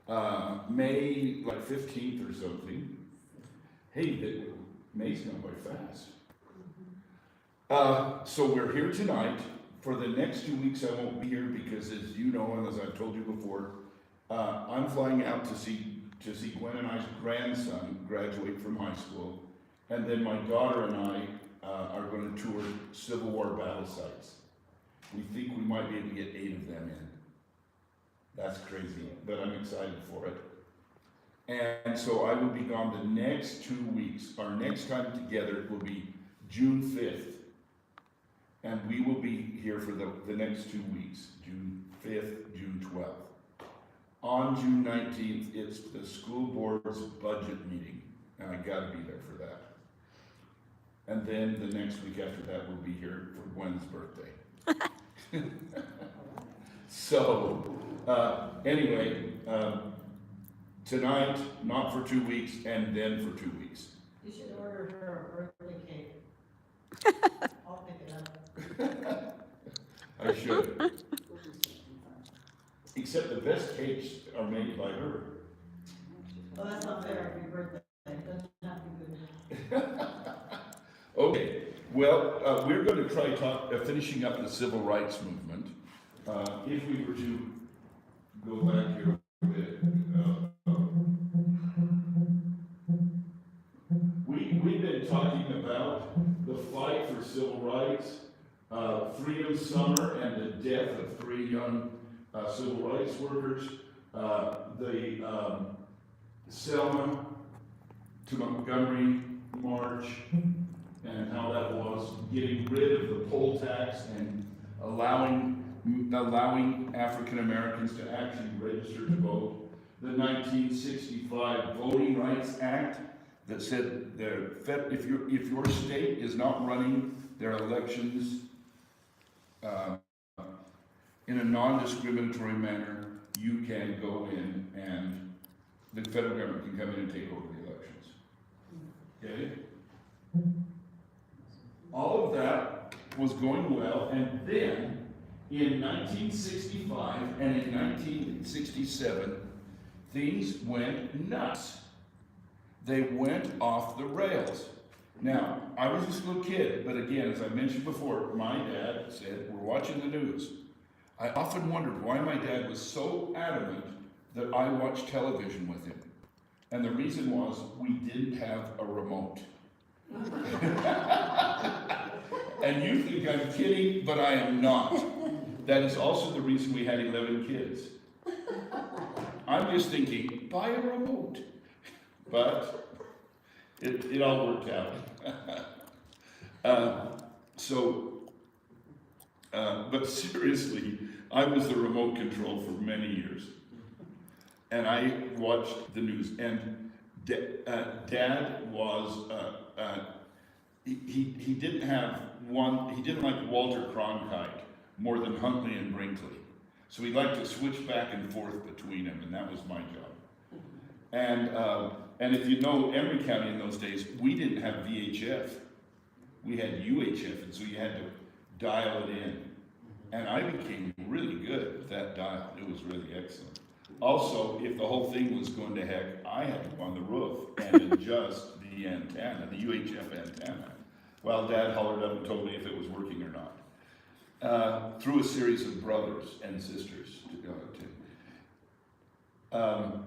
May like 15th or something. Hey, May's gone by fast. So we're here tonight. For the next 2 weeks, I won't be here because, as you know, and as I've told you before, I'm flying out to see Gwen and I's grandson graduate from high school, and then my daughter and I are going to tour Civil War battle sites. We think we might be able to get 8 of them in. That's crazy, but I'm excited for it. And so I will be gone the next 2 weeks. Our next time together will be June 5th. And we will be here for the next 2 weeks, June 5th, June 12th. On June 19th, it's the school board's budget meeting, and I gotta be there for that. And then the next week after that, we'll be here for Gwen's birthday. So, anyway, tonight, not for 2 weeks, and then for 2 weeks. You should order her a birthday cake. I'll pick it up. I should. Except the best cakes are made by her. Well, that's not fair. Your birthday doesn't have to be good. Okay, well, we're going to try finishing up the civil rights movement. If we were to go back here a bit, we've been talking about the fight for civil rights, Freedom Summer and the death of 3 young civil rights workers, the Selma to Montgomery March, and how that was getting rid of the poll tax and allowing African Americans to actually register to vote. The 1965 Voting Rights Act that said if your state is not running their elections in a non-discriminatory manner, you can go in and the federal government can come in and take over the elections. Okay? All of that was going well, and then in 1965 and in 1967, things went nuts. They went off the rails. Now, I was just a little kid, but again, as I mentioned before, my dad said, we're watching the news. I often wondered why my dad was so adamant that I watch television with him. And the reason was we didn't have a remote. And you think I'm kidding, but I am not. That is also the reason we had 11 kids. I'm just thinking, buy a remote. But it all worked out. But seriously, I was the remote control for many years. And I watched the news. And Dad was, he didn't like Walter Cronkite more than Huntley and Brinkley. So he liked to switch back and forth between them, and that was my job. And if you know Emery County in those days, we didn't have VHF. We had UHF, and so you had to dial it in. And I became really good with that dial. It was really excellent. Also, if the whole thing was going to heck, I had to go on the roof and adjust the antenna, the UHF antenna, while Dad hollered up and told me if it was working or not. Through a series of brothers and sisters to go to.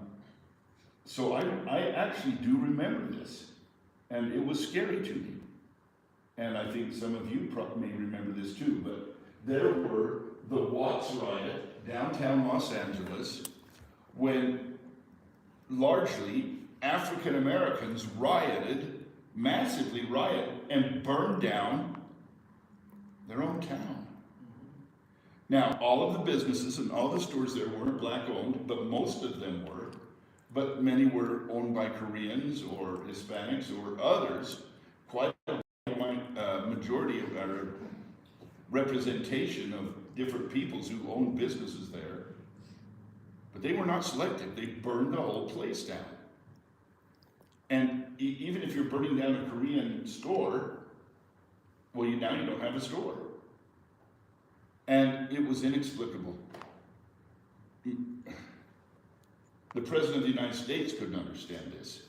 So I actually do remember this, and it was scary to me. And I think some of you may remember this too, but there were the Watts riot, downtown Los Angeles, when largely African Americans massively rioted, and burned down their own town. Now, all of the businesses and all the stores there weren't black owned, but most of them were. But many were owned by Koreans or Hispanics or others. Quite a majority of our representation of different peoples who owned businesses there. But they were not selective. They burned the whole place down. And even if you're burning down a Korean store, well, now you don't have a store. And it was inexplicable. The President of the United States couldn't understand this,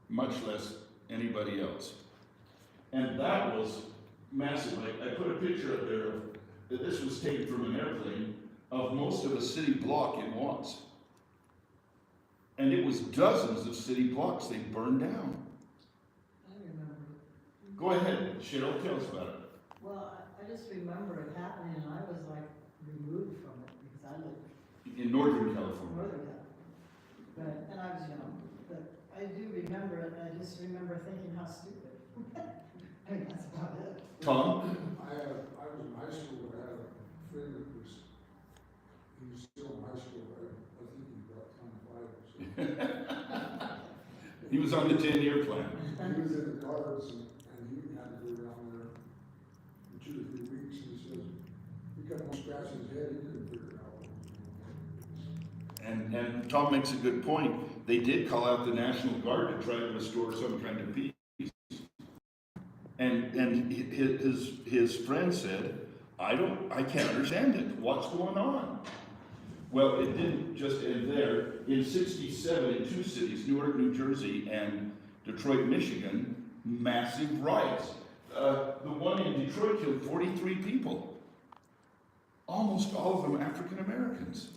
much less anybody else. And that was massive. I put a picture up there of, that this was taken from an airplane, of most of a city block in Watts. And it was dozens of city blocks they burned down. I remember. Go ahead, Cheryl, tell us about it. Well, I just remember it happening, and I was like removed from it, because I lived In Northern in California. Northern California. But, and I was young, but I do remember it, and I just remember thinking how stupid. I mean, that's about it. Tom? I was in high school, I had a friend that was, he was still in high school, I think he was about 25 or so. He was on the 10-year plan. He was in the guards and he had to go around there for 2 or 3 weeks, and he says, he got one scratch in his head, he couldn't figure it out. And Tom makes a good point. They did call out the National Guard to try to restore some kind of peace. And his friend said, I can't understand it. What's going on? Well, it didn't just end there. In '67, in 2 cities, Newark, New Jersey, and Detroit, Michigan, massive riots. The one in Detroit killed 43 people. Almost all of them African Americans.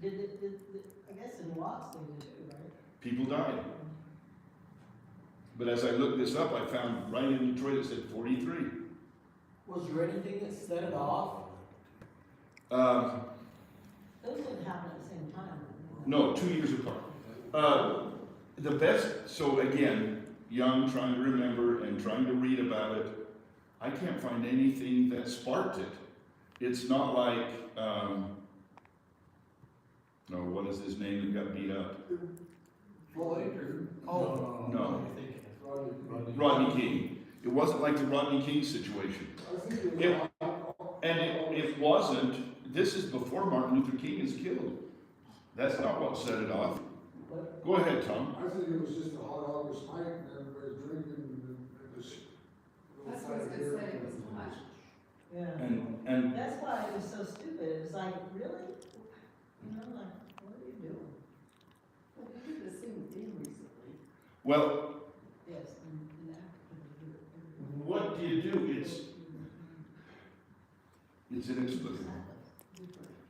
I guess in Watts they did too, right? People died. But as I looked this up, I found right in Detroit it said 43. Was there anything that set it off? Those didn't happen at the same time. No, 2 years apart. The best, so again, young, trying to remember and trying to read about it, I can't find anything that sparked it. It's not like, no, what is his name that got beat up? Floyd? Oh, No. Rodney. Rodney King. It wasn't like the Rodney King situation. I think it was. It wasn't, this is before Martin Luther King is killed. That's not what set it off. Go ahead, Tom. I think it was just a hot August night and everybody's drinking and it was. That's what I was gonna say, it was hot. Yeah. And That's why it was so stupid. It was like, really? You know, like, what are you doing? Well, we did the same thing recently. well, Yes. In Africa. what do you do? It's inexplicable.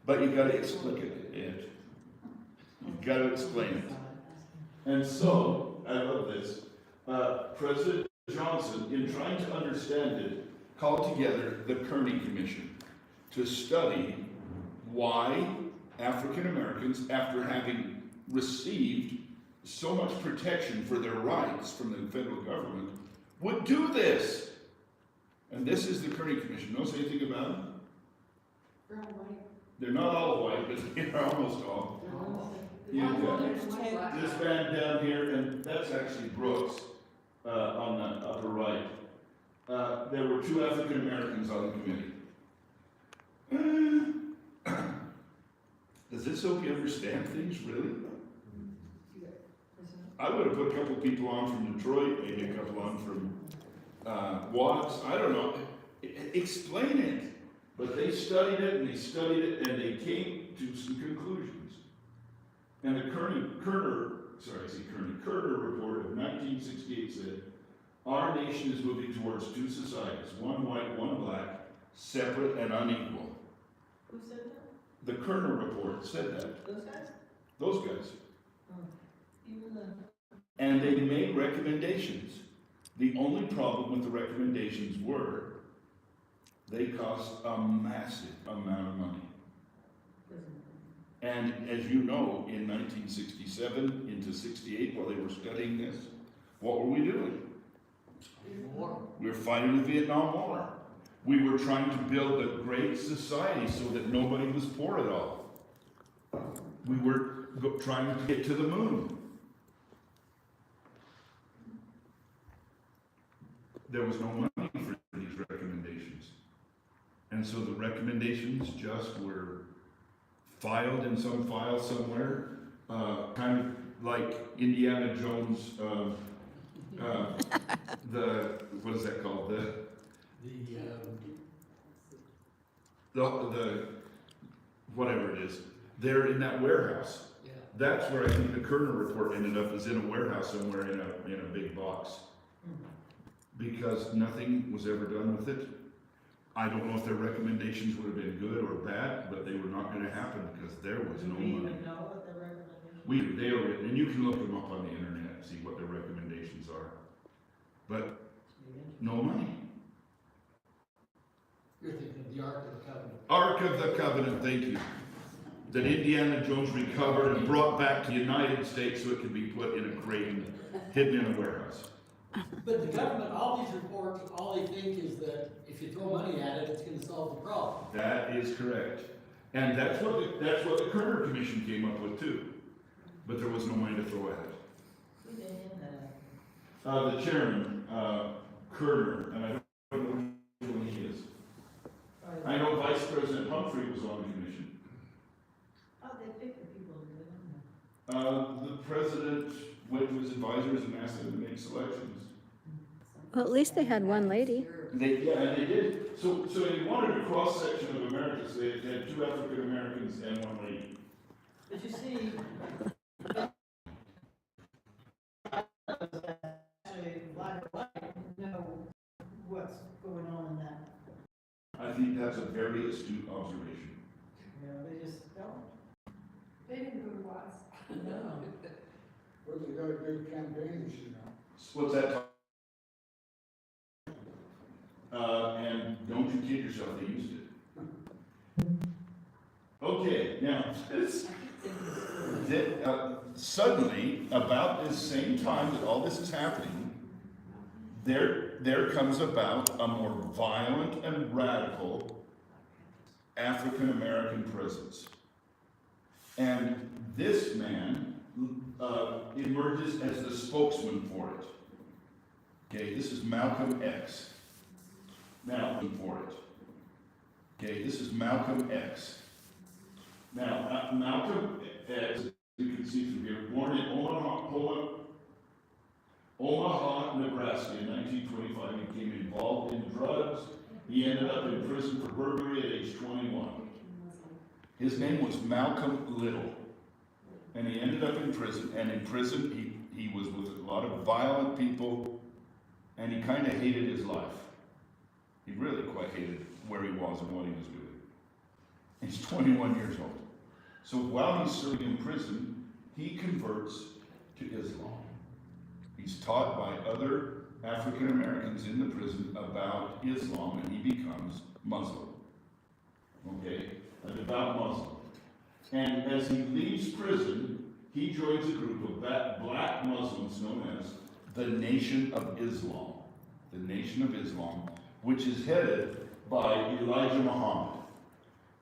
But you gotta explain it. You gotta explain it. And so, I love this, President Johnson, in trying to understand it, called together the Kearney Commission to study why African Americans, after having received so much protection for their rights from the federal government, would do this. And this is the Kearney Commission. Knows anything about them? They're all white. They're not all white, but they're almost all. They're all Yeah. white. This band down here, and that's actually Brooks on the upper right. There were 2 African Americans on the committee. Does this help you understand things, really? I would have put a couple people on from Detroit, maybe a couple on from Watts. I don't know. Explain it. But they studied it and they studied it and they came to some conclusions. And the Kerner report of 1968 said, our nation is moving towards 2 societies, one white, one black, separate and unequal. Who said that? The Kerner report said that. Those guys? Those guys. Oh. Even the. And they made recommendations. The only problem with the recommendations were they cost a massive amount of money. And as you know, in 1967 into 68, while they were studying this, what were we doing? We were fighting the Vietnam War. We were trying to build a great society so that nobody was poor at all. We were trying to get to the moon. There was no money for these recommendations. And so the recommendations just were filed in some file somewhere, kind of like Indiana Jones, what is that called? The whatever it is. They're in that warehouse. Yeah. That's where I think the Kerner report ended up, is in a warehouse somewhere in a big box. Because nothing was ever done with it. I don't know if their recommendations would have been good or bad, but they were not gonna happen because there was Do no we money. even know what the recommendation? They are written, and you can look them up on the internet and see what their recommendations are. But no money. You're thinking of the Ark of the Covenant. Ark of the Covenant, thank you. That Indiana Jones recovered and brought back to the United States so it could be put in a crate and hidden in a warehouse. But the government, all these reports, all they think is that if you throw money at it, it's gonna solve the problem. That is correct. And that's what the Kerner Commission came up with too. But there was no money to throw at it. Who named that? The chairman, Kerner, and I don't know which one he is. I know Vice President Humphrey was on the commission. How'd they pick the people to do it? The president went to his advisors and asked them to make selections. Well, at least they had one lady. And they did. So they wanted a cross section of America, so they had 2 African Americans and 1 lady. But you see, actually, black or white, know what's going on in that. I think that's a very astute observation. You know, they just don't. They didn't go to Watts. No. But they got a good campaign this year now. What's that? And don't you kid yourself, they used it. Okay, now, suddenly, about the same time that all this is happening, there comes about a more violent and radical African American presence. And this man emerges as the spokesman for it. Okay, this is Malcolm X. Now, for it. Okay, this is Malcolm X. Now, Malcolm X, you can see from here, born in Omaha, Nebraska in 1925, he became involved in drugs. He ended up in prison for burglary at age 21. His name was Malcolm Little. And he ended up in prison, and in prison he was with a lot of violent people, and he kind of hated his life. He really quite hated where he was and what he was doing. He's 21 years old. So while he's serving in prison, he converts to Islam. He's taught by other African Americans in the prison about Islam, and he becomes Muslim. Okay? A devout Muslim. And as he leaves prison, he joins a group of black Muslims known as the Nation of Islam. The Nation of Islam, which is headed by Elijah Muhammad,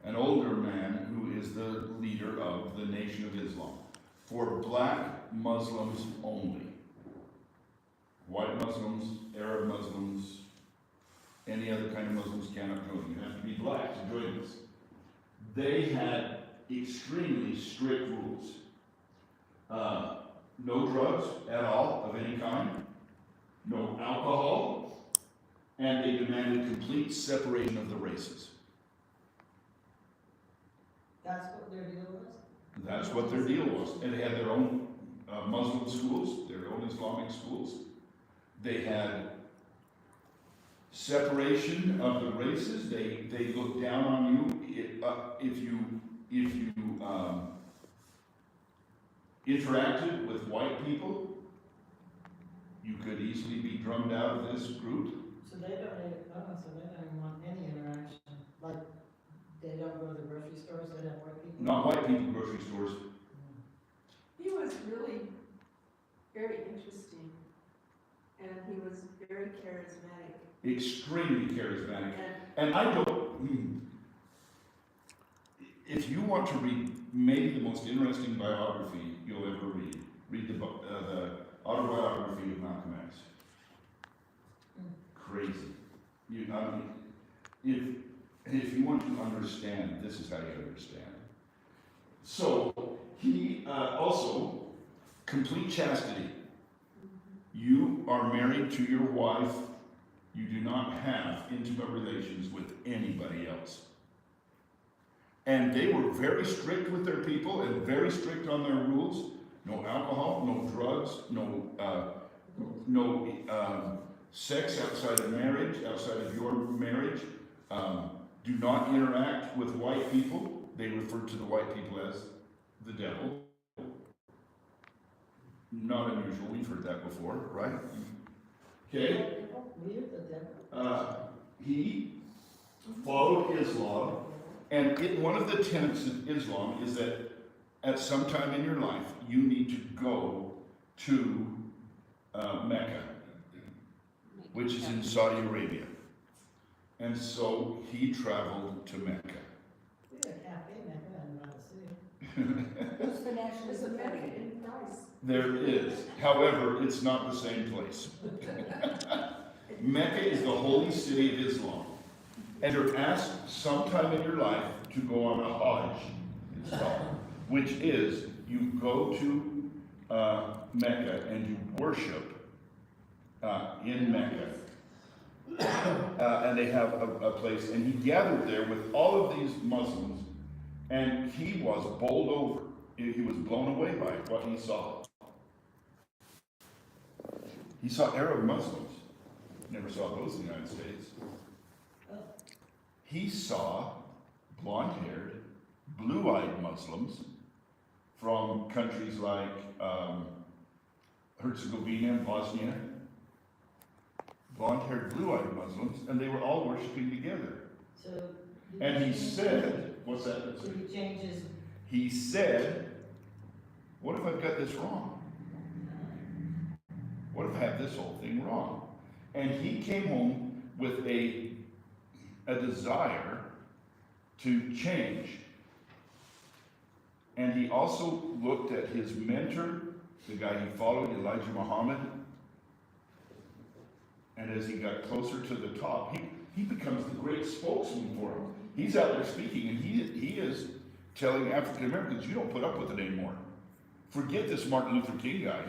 an older man who is the leader of the Nation of Islam, for black Muslims only. White Muslims, Arab Muslims, any other kind of Muslims cannot join. You have to be black to join this. They had extremely strict rules. No drugs at all of any kind, no alcohol, and they demanded complete separation of the races. That's what their deal was? That's what their deal was. And they had their own Muslim schools, their own Islamic schools. They had separation of the races. They looked down on you if you interacted with white people. You could easily be drummed out of this group. So they don't even want any interaction, like, they don't go to the grocery stores, they have white people? Not white people grocery stores. He was really very interesting, and he was very charismatic. Extremely charismatic. And And I don't, if you want to read maybe the most interesting biography you'll ever read the autobiography of Malcolm X. Crazy. If you want to understand, this is how you understand. So, he also, complete chastity. You are married to your wife. You do not have intimate relations with anybody else. And they were very strict with their people and very strict on their rules. No alcohol, no drugs, no sex outside of marriage, outside of your marriage. Do not interact with white people. They referred to the white people as the devil. Not unusual, we've heard that before, right? Okay. We're the devil. He followed Islam, and one of the tenets of Islam is that at some time in your life, you need to go to Mecca, which is in Saudi Arabia. And so he traveled to Mecca. We had a cafe in Mecca and not a city. Who's the national? There's a Mecca in Christ. There is. However, it's not the same place. Mecca is the holy city of Islam. And you're asked sometime in your life to go on a Hajj, it's called, which is you go to Mecca and you worship in Mecca. And they have a place, and he gathered there with all of these Muslims, and he was bowled over. He was blown away by what he saw. He saw Arab Muslims. Never saw those in the United States. He saw blonde-haired, blue-eyed Muslims from countries like Herzegovina and Bosnia. Blonde-haired, blue-eyed Muslims, and they were all worshiping together. So. And he said, what's that? So he changes. He said, what if I've got this wrong? What if I have this whole thing wrong? And he came home with a desire to change. And he also looked at his mentor, the guy he followed, Elijah Muhammad. And as he got closer to the top, he becomes the great spokesman for him. He's out there speaking, and he is telling African Americans, you don't put up with it anymore. Forget this Martin Luther King guy.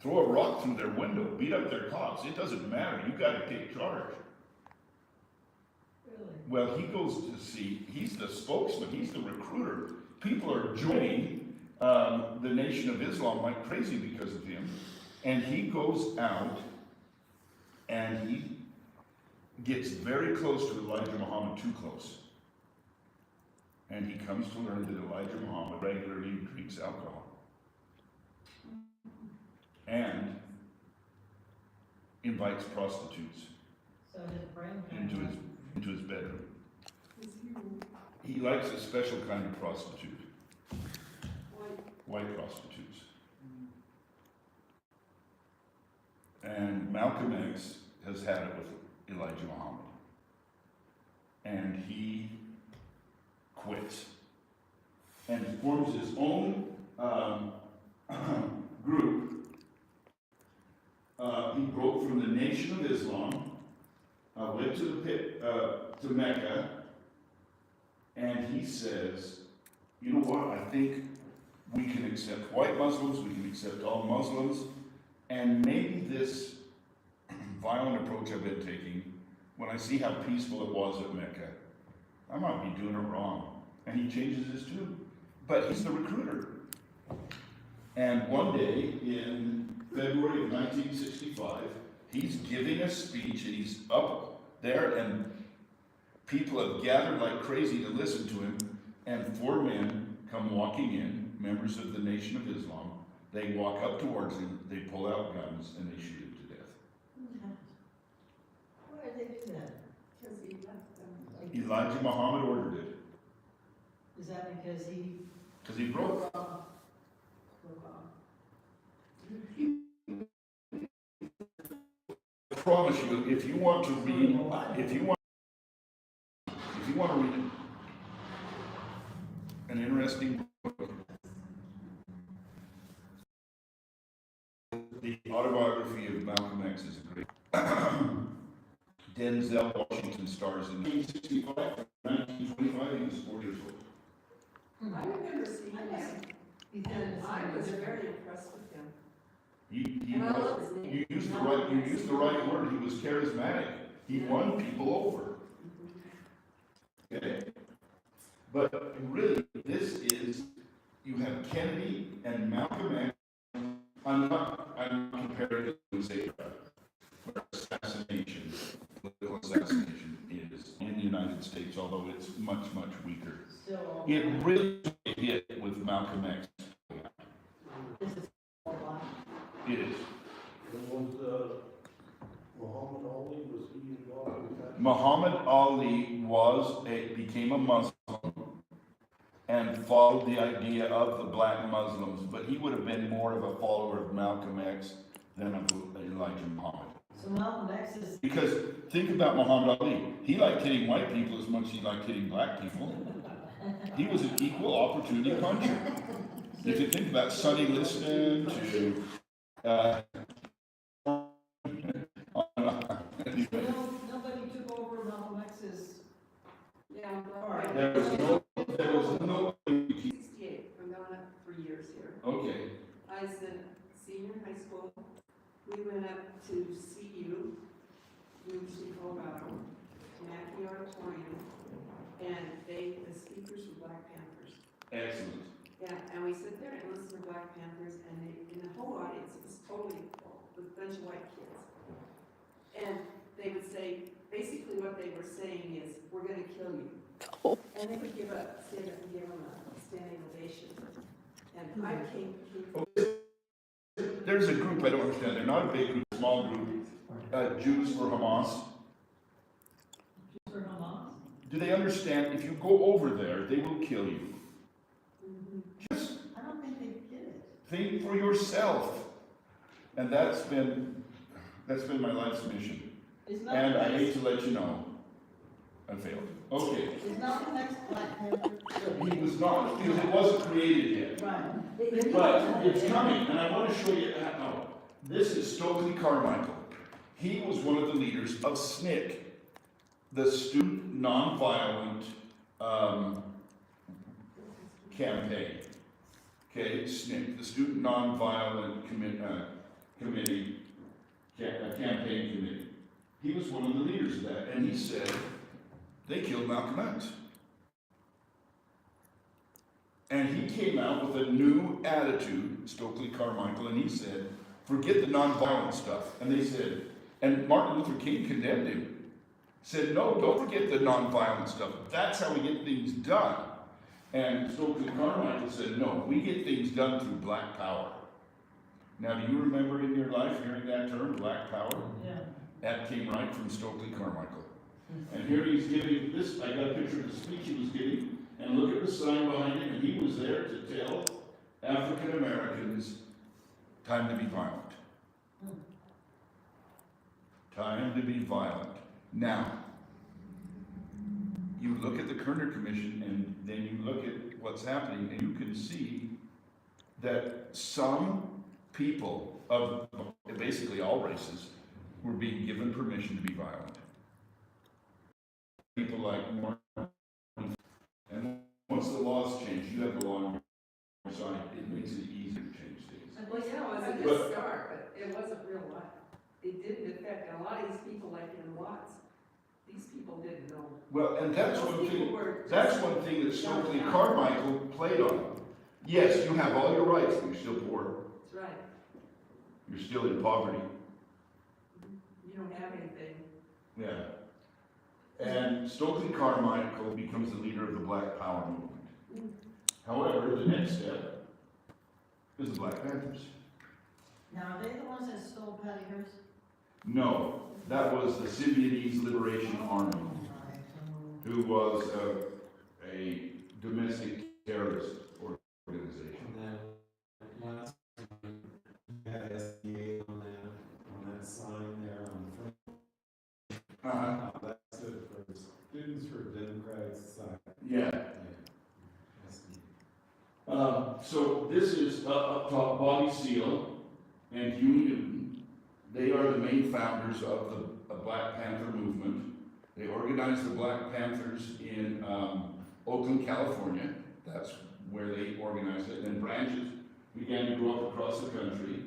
Throw a rock through their window, beat up their cops. It doesn't matter. You got to take charge. Really? Well, he goes to see, he's the spokesman, he's the recruiter. People are joining the Nation of Islam like crazy because of him. And he goes out and he gets very close to Elijah Muhammad, too close. And he comes to learn that Elijah Muhammad regularly drinks alcohol. And invites prostitutes So his brain. into his bedroom. He likes a special kind of prostitute. White prostitutes. And Malcolm X has had it with Elijah Muhammad. And he quits. And forms his own group. He broke from the Nation of Islam, went to Mecca, and he says, you know what, I think we can accept white Muslims, we can accept all Muslims, and maybe this violent approach I've been taking, when I see how peaceful it was at Mecca, I might be doing it wrong. And he changes his tune. But he's the recruiter. And one day in February of 1965, he's giving a speech, and he's up there, and people have gathered like crazy to listen to him, and 4 men come walking in, members of the Nation of Islam. They walk up towards him, they pull out guns, and they shoot him to death. Why did they do that? Because he left them. Elijah Muhammad ordered it, Is that because he because he broke. broke off? I promise you, if you want to read, if you want to read an interesting book, the autobiography of Malcolm X is a great. Denzel Washington stars in 1965, 1925, he was 4 years old. I remember seeing him, and I was very impressed with him. You used the right word. He was charismatic. He won people over. Okay? But really, this is, you have Kennedy and Malcolm X. I'm not comparing it to say assassination, political assassination is in the United States, although it's much, much weaker. Still, It really hit with Malcolm X. this is all black. It is. And Muhammad Ali, was he involved with that? Muhammad Ali became a Muslim and followed the idea of the black Muslims, but he would have been more of a follower of Malcolm X than of Elijah Muhammad. So Malcolm X is, Because think about Muhammad Ali. He liked hitting white people as much as he liked hitting black people. He was an equal opportunity puncher. If you think about Sonny Liston to nobody took over Malcolm X's Yeah, part. there was no 68, I'm going up 3 years here. okay. I was in senior high school. We went up to CU, University of Colorado, Mackey Auditorium, and the speakers were Black Panthers. Excellent. Yeah, and we sat there and listened to Black Panthers, and in the whole audience, it was totally full, with a bunch of white kids. And they would say, basically what they were saying is, we're gonna kill you. Oh. And they would stand up and give them a standing ovation. And I came There's a group, I don't understand, they're not a big group, small group, Jews for Hamas. For Hamas? Do they understand if you go over there, they will kill you? Just I don't think they get it. think for yourself. And that's been my life's mission. Is And I Malcolm hate X, to let you know, I failed. Okay, is Malcolm X Black Panther? he was not, because it wasn't created yet. Right. But it's coming, and I want to show you, no, this is Stokely Carmichael. He was one of the leaders of SNCC, the Student Nonviolent Campaign. Okay, SNCC, the Student Nonviolent Committee, Campaign Committee. He was one of the leaders of that, and he said, they killed Malcolm X. And he came out with a new attitude, Stokely Carmichael, and he said, forget the nonviolent stuff. And they said, and Martin Luther King condemned him. Said, no, don't forget the nonviolent stuff. That's how we get things done. And Stokely Carmichael said, no, we get things done through black power. Now, do you remember in your life hearing that term, black power? Yeah. That came right from Stokely Carmichael. And here he's giving this, I got a picture of the speech he was giving, and look at the sign behind him, and he was there to tell African Americans, time to be violent. Time to be violent. Now, you look at the Kerner Commission, and then you look at what's happening, and you can see that some people of basically all races were being given permission to be violent. People like Martin, and once the laws change, you have the law on your side, it makes it easier to change things. Well, yeah, it was a good start, but it wasn't real life. It didn't affect, and a lot of these people, like in Watts, these people didn't know. Well, and that's Those one people thing, were that's just- one thing that Stokely Carmichael played on. Yes, you have all your rights, but you're still poor, That's right. you're still in poverty, You don't have anything. yeah. And Stokely Carmichael becomes the leader of the Black Power movement. However, the next step is the Black Panthers. Now, are they the ones that stole Patty Hearst? No, that was the Symbionese Liberation Army, who was a domestic terrorist organization. And then last one, you had SBA on that sign there on the front. That stood for Students for Democratic Society. Yeah. So this is up top, Bobby Seale and Huey Newton. They are the main founders of the Black Panther movement. They organized the Black Panthers in Oakland, California. That's where they organized it. And then branches began to grow up across the country.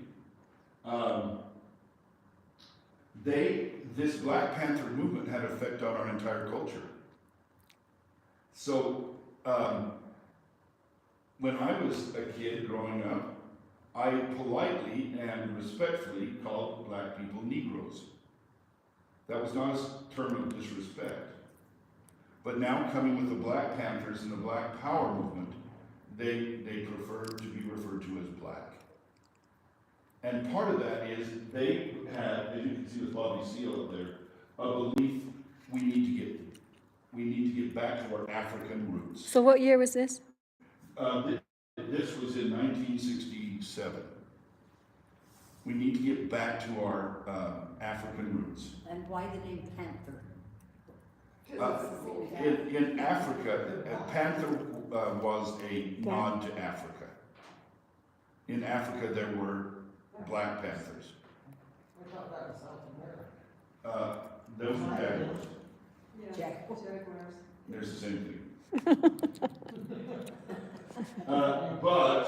This Black Panther movement had effect on our entire culture. So when I was a kid growing up, I politely and respectfully called black people Negroes. That was not a term of disrespect. But now coming with the Black Panthers and the Black Power movement, they prefer to be referred to as black. And part of that is they have, as you can see with Bobby Seale up there, a belief we need to get back to our African roots. So what year was this? This was in 1967. We need to get back to our African roots. And why the name Panther? In Africa, panther was a nod to Africa. In Africa, there were Black Panthers. We're talking about South America. Those are jaguars. Yeah, Jaguars. Jaguars. They're the same thing. But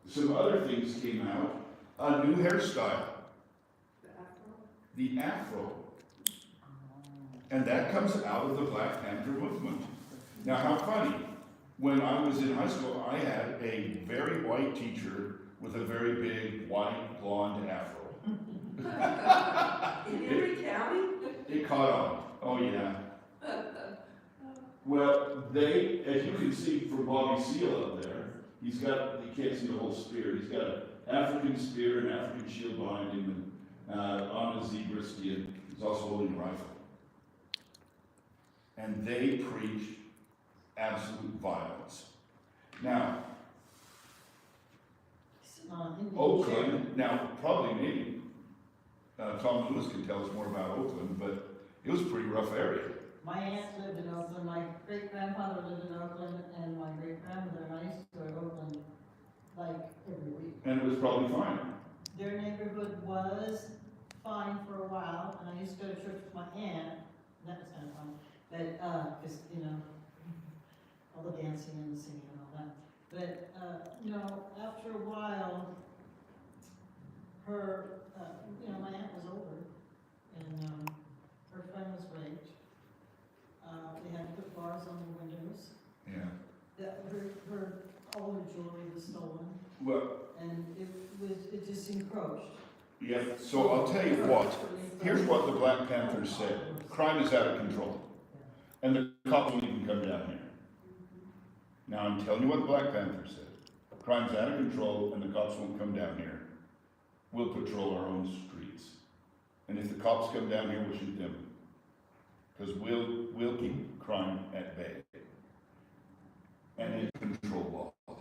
some other things came out. A new hairstyle, The Afro. the Afro. And that comes out of the Black Panther movement. Now, how funny. When I was in high school, I had a very white teacher with a very big white blonde afro. In Henry County? It caught on. Oh, yeah. Well, as you can see from Bobby Seale up there, you can't see the whole spear. He's got an African spear, an African shield behind him, and on a zebra skin. He's also holding a rifle. And they preach absolute violence. Now, Oakland, now probably maybe Tom Lewis can tell us more about Oakland, but it was a pretty rough area. My aunt lived in Oakland, my great-grandfather lived in Oakland, and my great-grandmother, and I used to go to Oakland like every week. And it was probably fine. Their neighborhood was fine for a while, and I used to go to church with my aunt, and that was kind of fun. But, just, all the dancing and the singing and all that. But, after a while, her, my aunt was older, and, her friend was raped. They had to put bars on the windows. Yeah. All her jewelry was stolen, Well, and it just encroached. yeah, so I'll tell you what. Here's what the Black Panthers said. Crime is out of control. And the cops won't even come down here. Now, I'm telling you what the Black Panthers said. Crime's out of control and the cops won't come down here. We'll patrol our own streets. And if the cops come down here, we'll shoot them. Because we'll keep crime at bay. And in control law.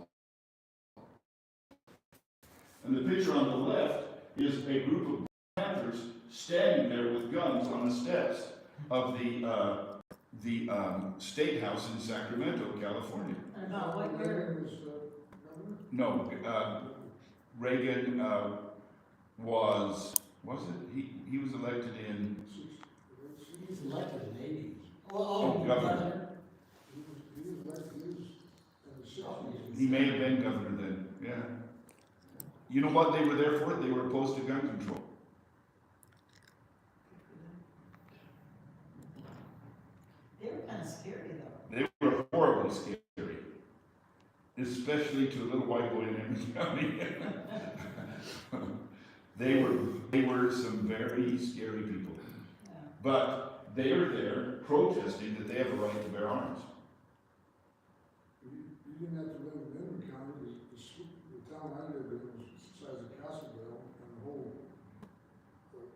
And the picture on the left is a group of Panthers standing there with guns on the steps of the State House in Sacramento, California. And about what year? No, Reagan was it? He was elected in, He's elected in the 80s. Oh, governor. He was elected in the 60s. he may have been governor then, yeah. You know what they were there for? They were opposed to gun control. They were kind of scary though. They were horribly scary. Especially to a little white boy in Henry County. They were some very scary people. Yeah. But they are there protesting that they have a right to bear arms. You didn't have to live in Henry County, the town I lived in was the size of Castleville, and the whole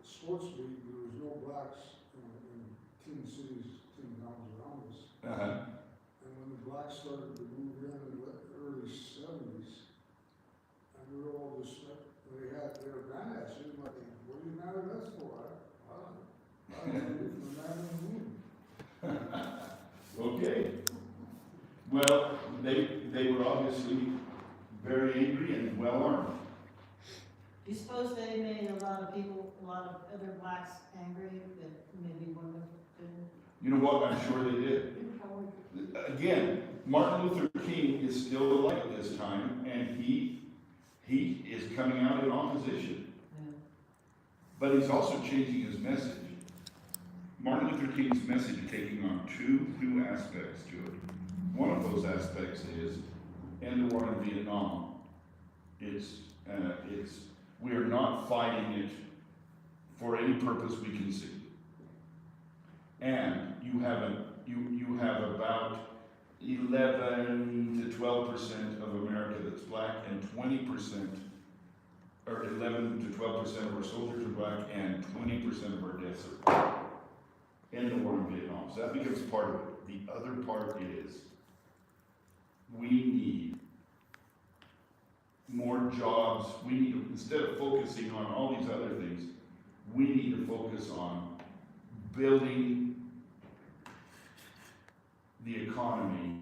sports league, there was no blacks in 10 cities, 10 towns around us. And when the blacks started to move in the early 70s, and we were all just, they were mad at you, like, what are you mad at us for? I don't know, from the man in the moon. Okay. Well, they were obviously very angry and well armed. Do you suppose they made a lot of other blacks angry that maybe women didn't? You know what? I'm sure they did. Again, Martin Luther King is still alive at this time, and he is coming out in opposition. Yeah. But he's also changing his message. Martin Luther King's message is taking on two new aspects to it. One of those aspects is end the war in Vietnam. We are not fighting it for any purpose we can see. And you have about 11 to 12% of America that's black, and 20%, or 11 to 12% of our soldiers are black, and 20% of our deaths are black in the war in Vietnam. So that becomes part of it. The other part is we need more jobs. We need to, instead of focusing on all these other things, we need to focus on building the economy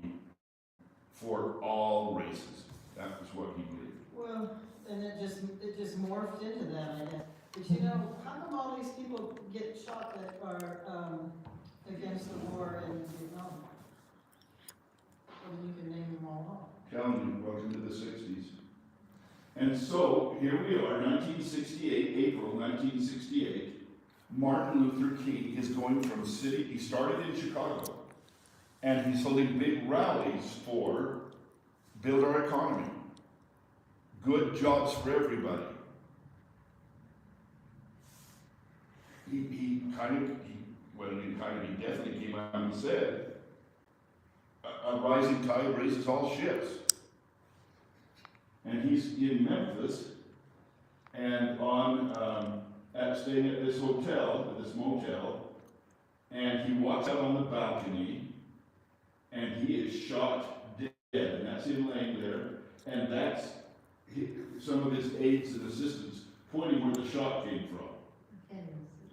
for all races. That was what he believed. Well, and it just morphed into that, I guess. But you know, how come all these people get shot that are, against the war in Vietnam? I mean, you can name them all off. Telling you, welcome to the 60s. And so, here we are, 1968, April 1968. Martin Luther King is going from city, he started in Chicago, and he's holding big rallies for build our economy, good jobs for everybody. He definitely came out and said, a rising tide raises all ships. And he's in Memphis, and staying at this hotel, at this motel, and he walks out on the balcony, and he is shot dead, and that's him laying there, and that's some of his aides and assistants pointing where the shot came from.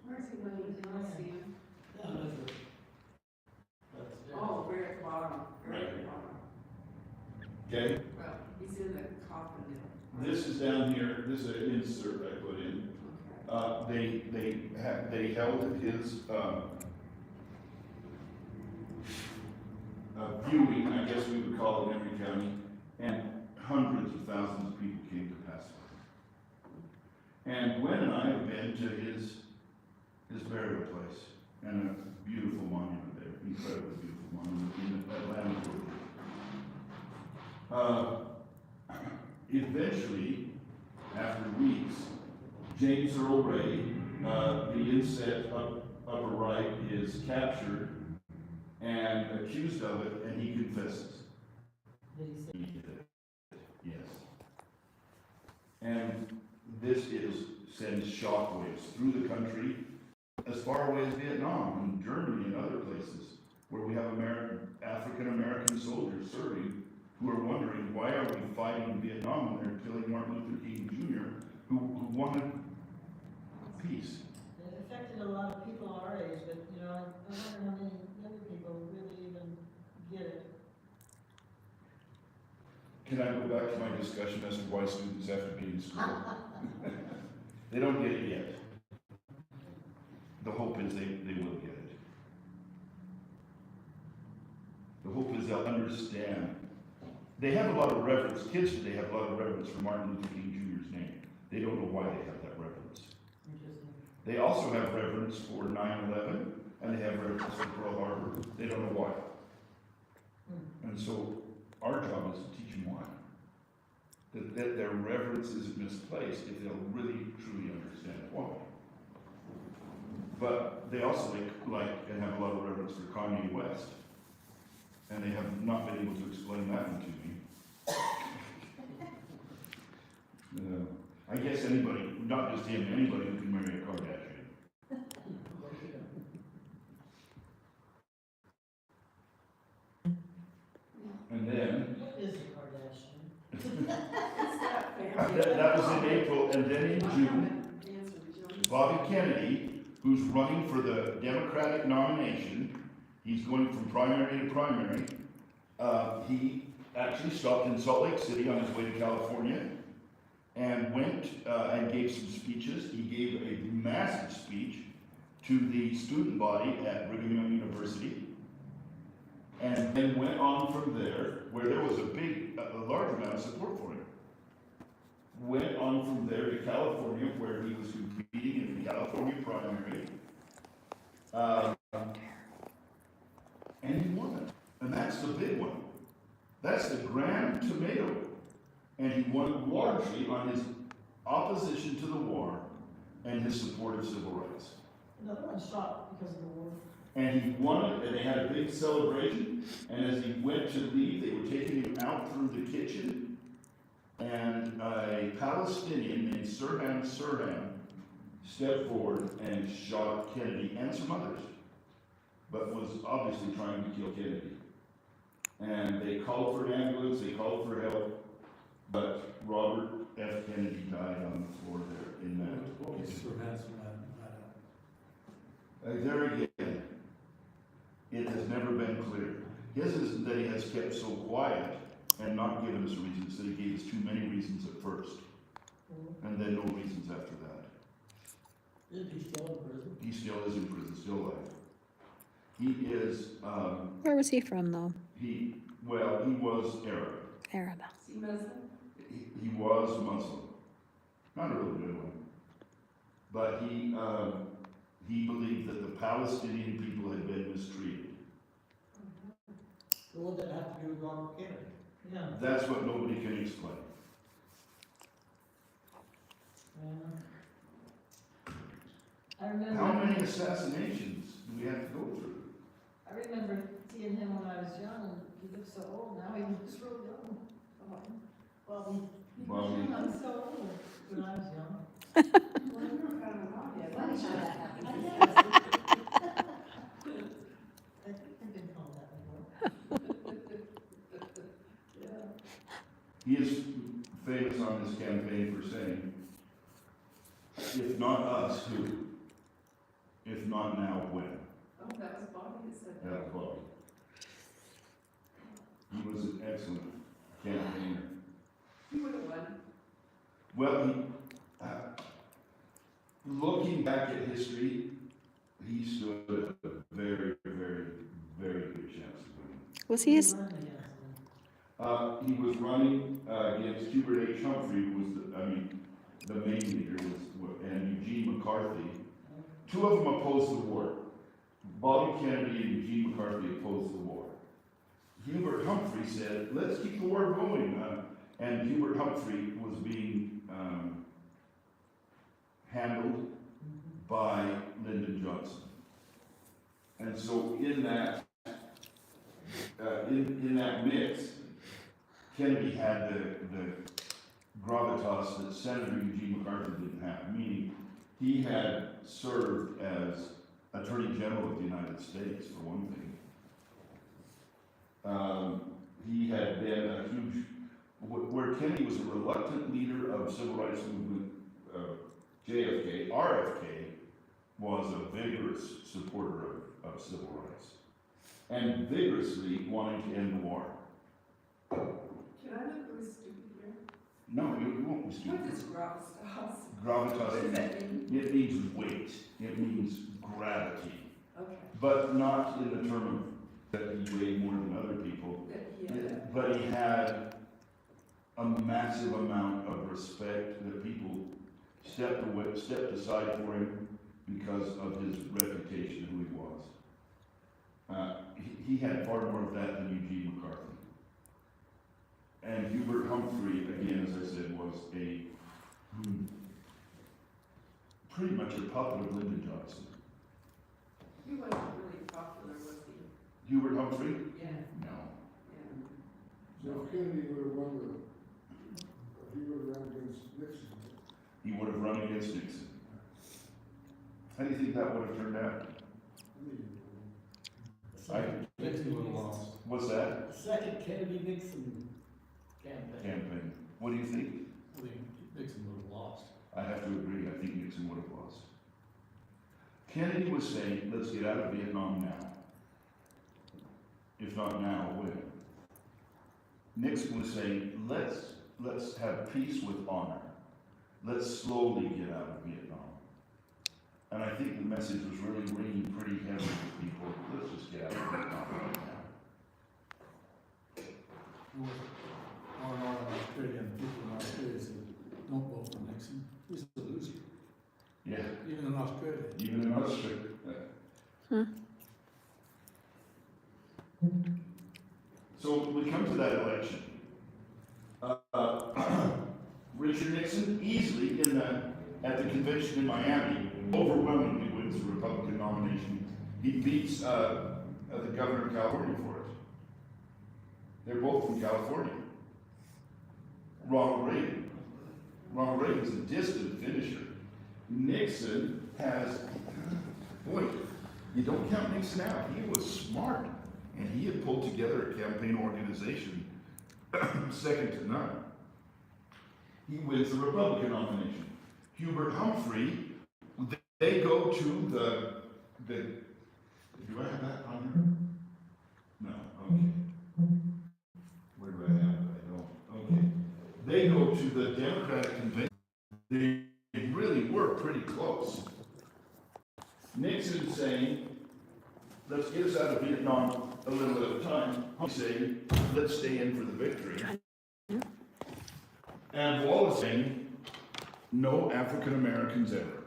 Where's he going? Can I see him? Yeah, that's it. Oh, we're at the bottom, right at the bottom. Okay? Well, he's in the coffin now. This is down here, this is an insert I put in. Okay. They held his, viewing, I guess we would call it in Emory County, and hundreds of thousands of people came to pass away. And Gwen and I have been to his burial place, and a beautiful monument there, incredibly beautiful monument in Atlanta, Georgia. Eventually, after weeks, James Earl Ray, the inset upper right, is captured and accused of it, and he confesses. Did he say? He did it. Yes. And this sends shockwaves through the country, as far away as Vietnam and Germany and other places where we have African American soldiers serving, who are wondering, why are we fighting in Vietnam when they're killing Martin Luther King Jr., who wanted peace? It affected a lot of people our age, but, you know, I wonder how many younger people really even get it. Can I go back to my discussion as to why students have to be in school? They don't get it yet. The hope is they will get it. The hope is they'll understand. They have a lot of reverence. Kids today have a lot of reverence for Martin Luther King Jr.'s name. They don't know why they have that reverence. Interesting. They also have reverence for 9/11, and they have reverence for Pearl Harbor. They don't know why. And so our job is to teach them why. That their reverence isn't misplaced if they'll really, truly understand why. But they also like and have a lot of reverence for Kanye West. And they have not been able to explain that one to me. I guess anybody, not just him, anybody who can marry a Kardashian. And then, Is a Kardashian. that was in April, and then in June, Bobby Kennedy, who's running for the Democratic nomination, he's going from primary to primary. He actually stopped in Salt Lake City on his way to California and went and gave some speeches. He gave a massive speech to the student body at Brigham Young University, and then went on from there, where there was a large amount of support for him. Went on from there to California, where he was competing in the California primary. And he won it. And that's the big one. That's the Grand Tomato. And he won largely on his opposition to the war and his support of civil rights. Another one shot because of the war. And he won it, and they had a big celebration, and as he went to leave, they were taking him out through the kitchen, and a Palestinian named Sirhan stepped forward and shot Kennedy and some others, but was obviously trying to kill Kennedy. And they called for an ambulance, they called for help, but Robert F. Kennedy died on the floor there in that What was kitchen. Sir Hanson There again, it has never been clear. His is that he has kept so quiet and not given us reasons, that he gave us too many reasons at first, and then no reasons after that. Isn't he still in prison? He still is in prison, still alive. He is, Where was he from, though? he was Arab. Arab. See Muslim? He was Muslim. Not a really good one. But he believed that the Palestinian people had been mistreated. So what did that have to do with Robert Kennedy? Yeah. That's what nobody can explain. I remember. How many assassinations do we have to go through? I remember seeing him when I was young, and he looked so old, now he looks real young. I'm so old when I was young. Well, you're not kind of odd yet. Funny how that happens. I think I've been called that before. Yeah. He is famous on his campaign for saying, if not us, who? If not now, when? Oh, that was Bobby that said Yeah, that. Bobby. He was an excellent campaigner. He would have won. Well, looking back at history, he stood a very, very, very good chance of winning. Was he? He learned against him. He was running against Hubert H. Humphrey, who was the main leader, and Eugene McCarthy. Two of them opposed the war. Bobby Kennedy and Eugene McCarthy opposed the war. Hubert Humphrey said, let's keep the war going. And Hubert Humphrey was being handled by Lyndon Johnson. And so in that mix, Kennedy had the gravitas that Senator Eugene McCarthy didn't have, meaning he had served as Attorney General of the United States, for one thing. He had been a huge, where Kennedy was a reluctant leader of civil rights movement, JFK, RFK was a vigorous supporter of civil rights, and vigorously wanting to end the war. Can I look really stupid here? No, you won't be What stupid. is gravitas? Gravitas, What does that mean? it means weight, it means gravity, Okay. but not in the term of that he weighed more than other people, That he had that. but he had a massive amount of respect that people stepped aside for him because of his reputation, who he was. He had far more of that than Eugene McCarthy. And Hubert Humphrey, again, as I said, was pretty much a puppet of Lyndon Johnson. He wasn't really popular, was he? Hubert Humphrey? Yeah. No. Yeah. So if Kennedy would have won he would have run against Nixon. He would have run against Nixon. How do you think that would have turned out? Nixon would have lost. What's that? The second Kennedy Nixon campaign. Campaign. What do you think? I think Nixon would have lost. I have to agree, I think Nixon would have lost. Kennedy was saying, let's get out of Vietnam now. If not now, when? Nixon was saying, let's have peace with honor. Let's slowly get out of Vietnam. And I think the message was really ringing pretty heavy with people. Let's just get out of Vietnam right now. Our Australian people in Australia said, don't vote for Nixon. He's a loser. Yeah, Even in Australia. even in Australia. Hmm. So we we come to that election, Richard Nixon easily at the convention in Miami, overwhelmingly wins the Republican nomination. He beats the governor of California for it. They're both from California. Ronald Reagan's a distant finisher. Nixon has, boy, you don't count Nixon out. He was smart, and he had pulled together a campaign organization second to none. He wins the Republican nomination. Hubert Humphrey, they go to the do I have that on here? No, okay. Where do I have it? I don't, okay. They go to the Democratic convention. They really were pretty close. Nixon saying, let's get us out of Vietnam a little at a time. Humphrey saying, let's stay in for the victory. And Wallace saying, no African Americans ever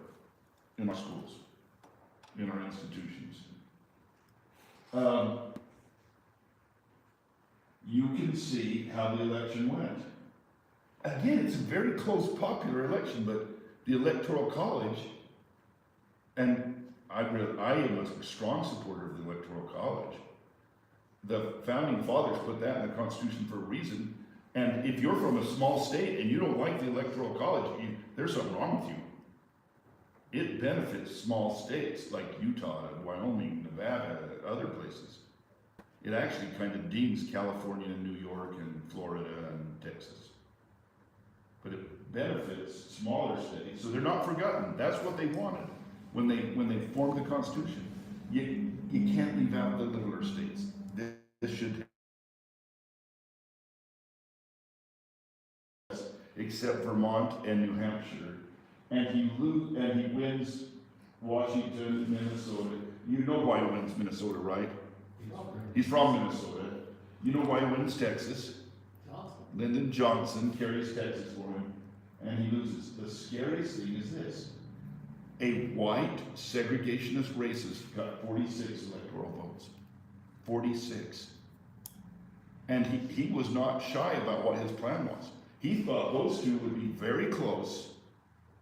in our schools, in our institutions. You can see how the election went. Again, it's a very close, popular election, but the Electoral College, and I am a strong supporter of the Electoral College. The founding fathers put that in the Constitution for a reason. And if you're from a small state and you don't like the Electoral College, there's something wrong with you. It benefits small states like Utah and Wyoming, Nevada, and other places. It actually kind of dings California and New York and Florida and Texas. But it benefits smaller states, so they're not forgotten. That's what they wanted when they formed the Constitution. You can't leave out the littler states. This should, except Vermont and New Hampshire, and he wins Washington, Minnesota. You know why he wins Minnesota, right? He's from Minnesota. You know why he wins Texas? Lyndon Johnson carries Texas for him, and he loses. The scariest thing is this. A white segregationist racist got 46 electoral votes. 46. And he was not shy about what his plan was. He thought those two would be very close,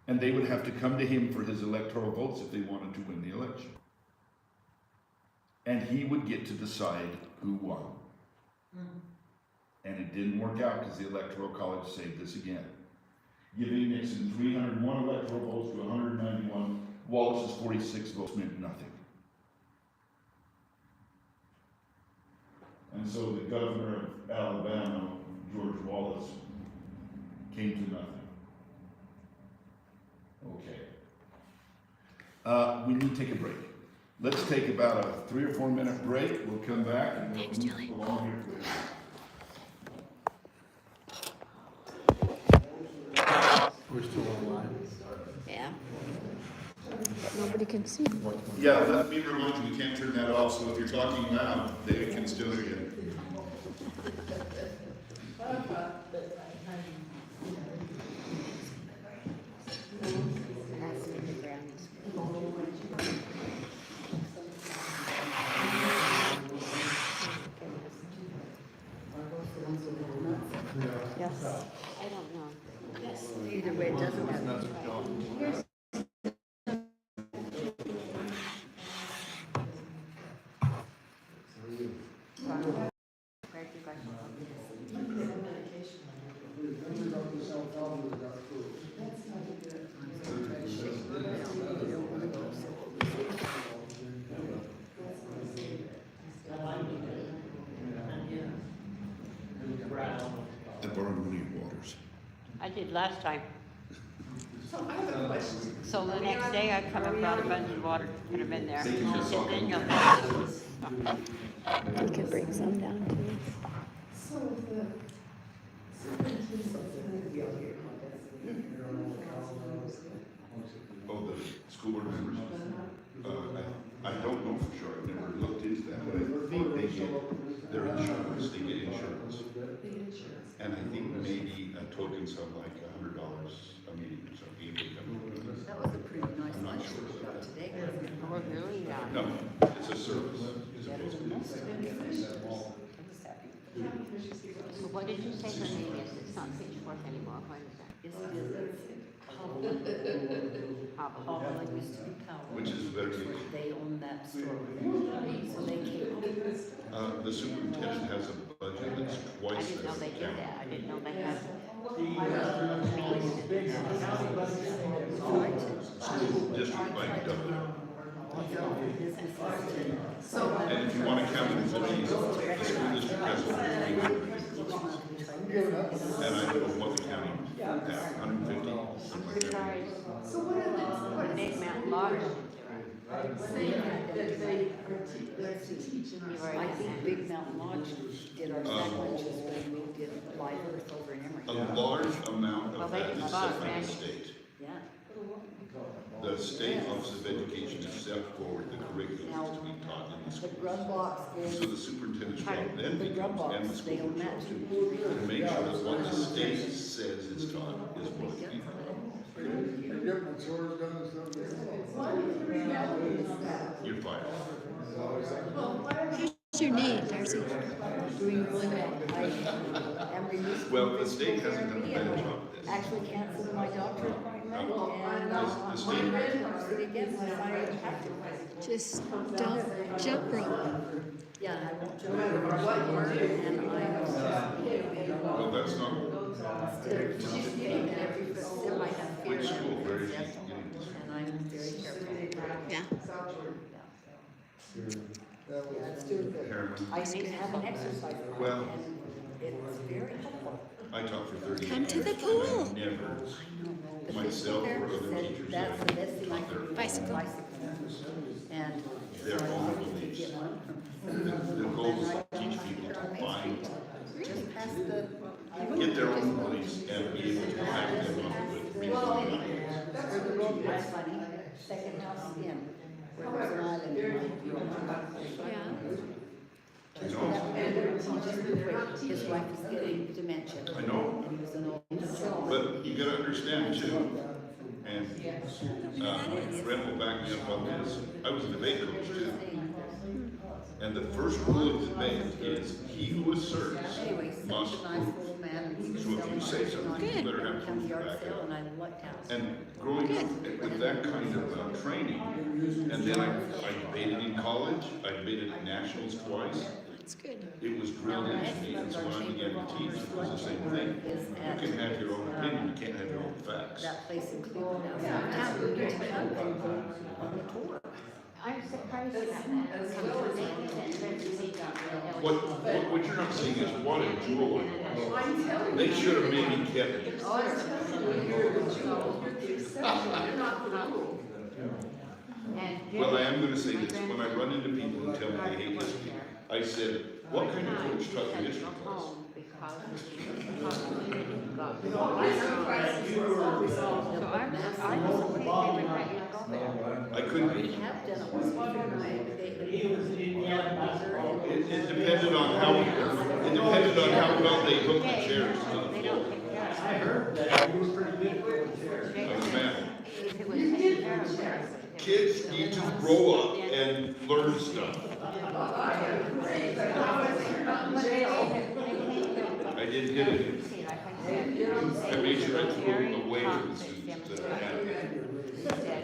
and they would have to come to him for his electoral votes if they wanted to win the election. And he would get to decide who won. And it didn't work out because the Electoral College saved this again. Giving Nixon 301 electoral votes to 191, Wallace's 46 votes meant nothing. And so the governor of Alabama, George Wallace, came to nothing. Okay. We need to take a break. Let's take about a 3 or 4 minute break. We'll come back and we'll move along here quickly. We're still online. Yeah. Nobody can see. Yeah, let me remind you, we can't turn that off, so if you're talking loud, they can still hear you. Yes. I don't know. Either way, it doesn't matter. I borrowed one of your waters. I did last time. So I have a question. So the next day I come and brought a bunch of water, put them in there. Thank you, She Miss said, then you'll Hawkins. We could bring some down too. So the Oh, the school board members? I don't know for sure, I've never looked into that, but I think they get their insurance, they get insurance. And I think maybe a token sum like $100 a meeting or something. If they come. That was a pretty nice I'm not lunch sure. we got today. Oh, really? Yeah. No, it's a service, as opposed to. happy. So what did you say her name is? It's not Pitchfork anymore. What is that? It's Hobble. Hobble. Hobble, it used to be Powell. Which is a better deal. They own that store. So they came. The superintendent has a budget that's I twice didn't know as they the did county. that. I didn't know they had. School district like Dublin. So. And if you want to count employees, the school district has over 300. And I don't know what the county has, 150, something like that. Besides, So what are the Big Mountain Lodge. saying that they are to teach in our I think Big Mountain Lodge did our sandwiches when we did Live Earth over in A Emory. large amount Well, of they that can is buy set by the manuals. state. Yeah. The state Office of Education has set forward the curriculum Now, to be taught in the the schools. grub box So the is, superintendent's job then the grub becomes, and the box, they school own that board too. to make sure that what the state says is taught is what is being taught. You get my chores done and stuff. You're fired. What's your name, Darcy? Doing really well. I am released. from Well, the physical state hasn't done a therapy better and job of this. Actually canceled my doctor appointment and The state- I'm not going to again unless I have to. Just don't jump rope. Yeah, I won't jump over what word and I Well, that's not, she's getting every step I have fear. which school, where is she And getting this? I'm very careful. Yeah. Yeah, it's doing good. Harriman. I need to have an exercise plan Well- and it's very helpful. I taught for 30 years. Come to the and pool. I never, The myself or physical other therapist teachers said that's the that best thing I taught could their do. Bicycle. And Their so I own thought we could beliefs. get one The from. goal is to teach people to find, Just past the. get their own beliefs and be able to back them up with reasonable ideas. That's funny, second house in, where there's an island. Yeah. You know? His wife was getting dementia. I know. And he was an old soul. But you gotta understand too, and, Brent will back me up on this, I was a debate coach too. And the first rule of debate is he who asserts Anyway, such must a nice prove. little man. And he was So if you selling say everything something, on you better have County proof to yard back it sale, up. and I lucked out. And growing up with that kind of training, and then I debated in college, I debated at nationals twice. That's good. It was drilled into me, and so when I began to teach, it was the same thing. You can have your own opinion, you can't have your own facts. That place in Cleveland now. Now we get to come and go on the tour. I'm surprised you haven't come to a name that What you're not seeing is what a joy. I'm telling you. They should have maybe kept it. I'm telling you, you're the jewel, you're the exception, you're not the rule. Well, I am gonna say this, when I run into people who tell me they hate history, I said, what kind of coach taught you history class? I couldn't, We have done it once before, it depended on how, it depended on how well they hooked the chairs to the They floor. don't take care of I heard that, he was pretty good at throwing chairs. I was mad. it. If it was taken care of, yes. Kids need to grow up and learn stuff. I didn't hit it. See, like I said, I made sure I took away from the students that I had.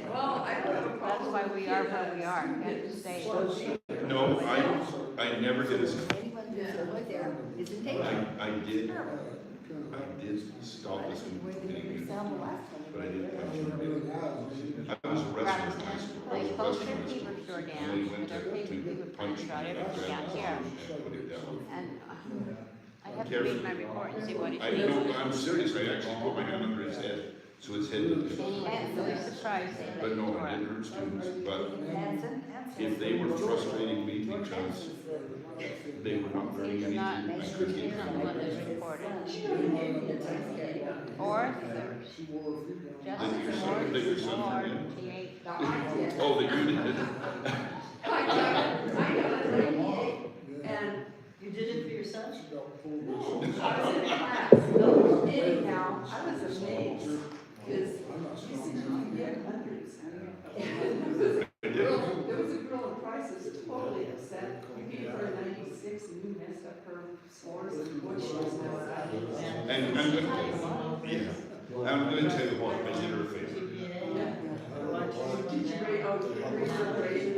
Well, I don't have a that's problem. why we are where we are. We have to stay. No, I never did a, anyone who's over there isn't taken. I did stop listening Where to did you any, sound the last but I one? didn't punch them. I was a wrestler in high school. I They was a closed wrestler their in high fever school. store And down, they and went their to fever punch punch out me, I everything grabbed out the here. arm and put it down. And I have to read my report and see what it I means. know, I'm serious, I actually put my hand under his head, so his head didn't. And I was surprised they But let no, it I didn't hurt students, but Hanson? if they were frustrating me because they were not learning He's not, anything, I he's couldn't get not the them. one that's reported. Or Justin Moore, That your son or did? T.H. Oh, that you did? I got a 98, and You did it for your son? I was in class. Anyhow, I was amazed, because you see, you get hundreds. There was a girl in Price that was totally upset. You gave her a 96 and you messed up her And I'm gonna, yeah, I'm gonna tell you what, I did her a favor. Did you read, oh, did you read her grade?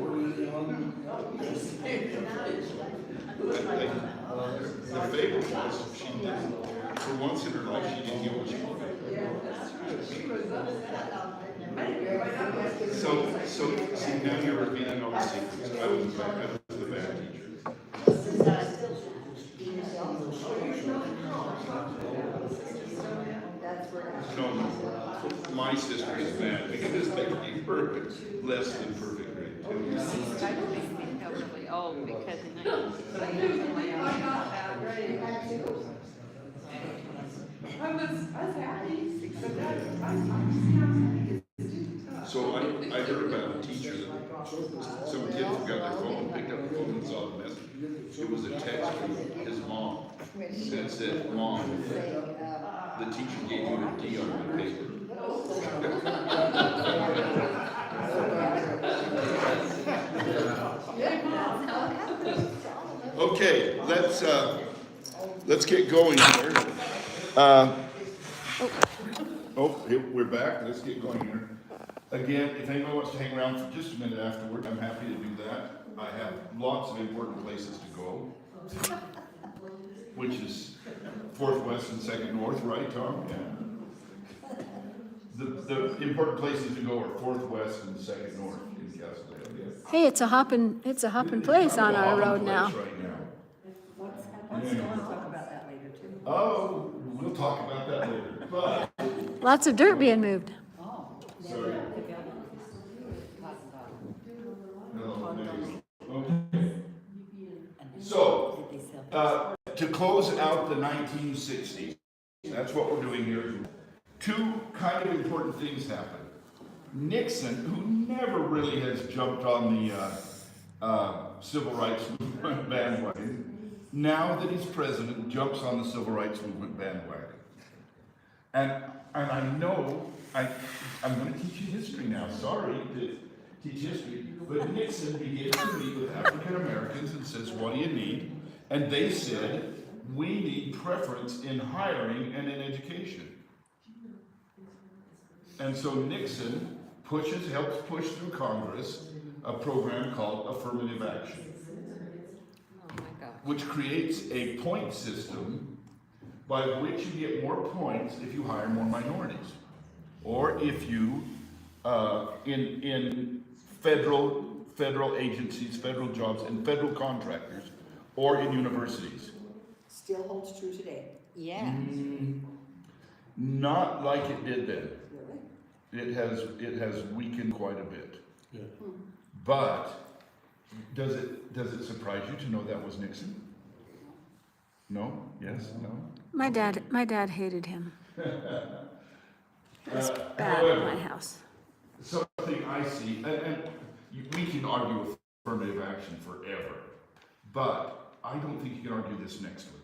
The favor was, she didn't, for once in her life, she didn't get what she wanted. Yeah, that's true. She was upset. I didn't know why that was. So, see, now you're revealing all the secrets. I was the bad teacher. No, my sister is bad because they gave her less than perfect grade. I think we felt really old because in I got that grade. I was happy, but that's, I'm So I heard about a teacher that some kid forgot their phone, picked up the phone and saw the message. It was a text from his mom that said, "Mom, the teacher gave you a D on my paper." Okay, let's get going here. Here, we're back. Let's get going here. Again, if anyone wants to hang around for just a minute afterward, I'm happy to do that. I have lots of important places to go, which is 4th West and 2nd North, right, Tom? Yeah. The important places to go are 4th West and 2nd North in Castledale. Yes. Hey, it's a hopping place on our road now. Right now. Let's talk about that later too. Oh, we'll talk about that later. But Lots of dirt being moved. sorry. No, okay. So, to close out the 1960s, that's what we're doing here. Two kind of important things happened. Nixon, who never really has jumped on the civil rights movement bandwagon, now that he's president, jumps on the civil rights movement bandwagon. And I know, I'm going to teach you history now. Sorry to teach history. But Nixon begins to meet with African Americans and says, "What do you need?" And they said, "We need preference in hiring and in education." And so Nixon helps push through Congress a program called affirmative action, which creates a point system by which you get more points if you hire more minorities, or if you, in federal agencies, federal jobs, and federal contractors, or in universities. Still holds true today. Yeah. Not like it did then. Really? It has weakened quite a bit. Yeah. But does it surprise you to know that was Nixon? No? Yes? No? My dad hated him. It was bad however, at my house. Something I see, and we can argue affirmative action forever, but I don't think you can argue this next one.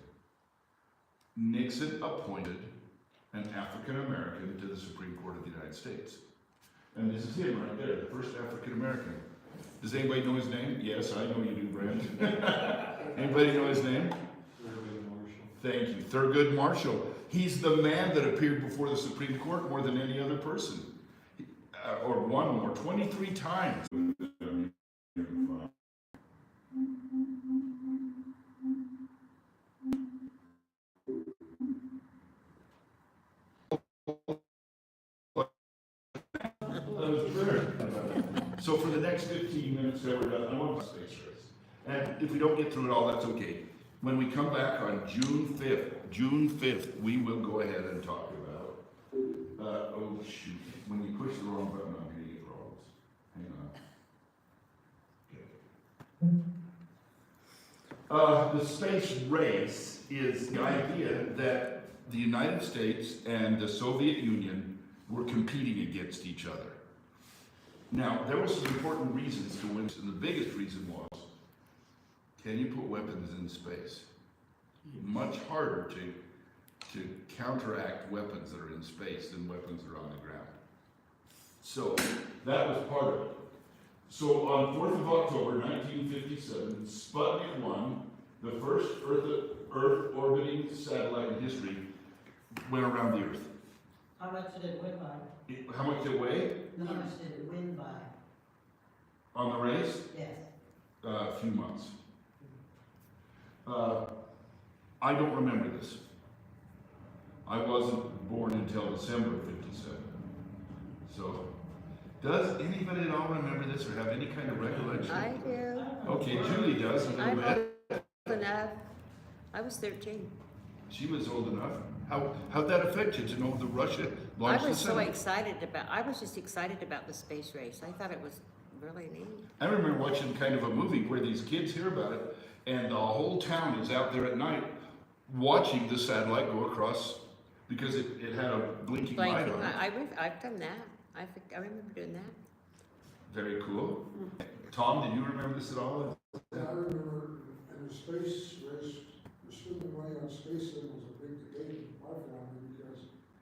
Nixon appointed an African American to the Supreme Court of the United States. And this is him right there, the first African American. Does anybody know his name? Yes, I know you do, Brent. Anybody know his name? Thurgood Marshall. Thank you, Thurgood Marshall. He's the man that appeared before the Supreme Court more than any other person. Or one more, 23 times. So for the next 15 minutes that we're done, I want to space race. And if we don't get through it all, that's okay. When we come back on June 5th, we will go ahead and talk about, oh shoot, when you push the wrong button, I'm going to get problems. Hang on. Okay. The space race is the idea that the United States and the Soviet Union were competing against each other. Now, there were some important reasons to win, and the biggest reason was, can you put weapons in space? Much harder to counteract weapons that are in space than weapons that are on the ground. So, that was part of it. So, on 4th of October, 1957, Sputnik 1, the first Earth-orbiting satellite in history, went around the Earth. How much did it win by? How much did it weigh How much did it win by? on the race? Yes. A few months. I don't remember this. I wasn't born until December of '57. So, does anybody at all remember this or have any kind of recollection? I do. Okay, Julie does a little I'm bit. old enough. I was 13. She was old enough. How'd that affect you to know that Russia I launched the was so Senate? excited about, I was just excited about the space race. I thought it was really neat. I remember watching kind of a movie where these kids hear about it, and the whole town is out there at night watching the satellite go across because it had a blinking light on it. I've done that. I remember doing that. Very cool. Tom, did you remember this at all? Yeah, I remember in the space race, spending money on space thing was a big debate in my family because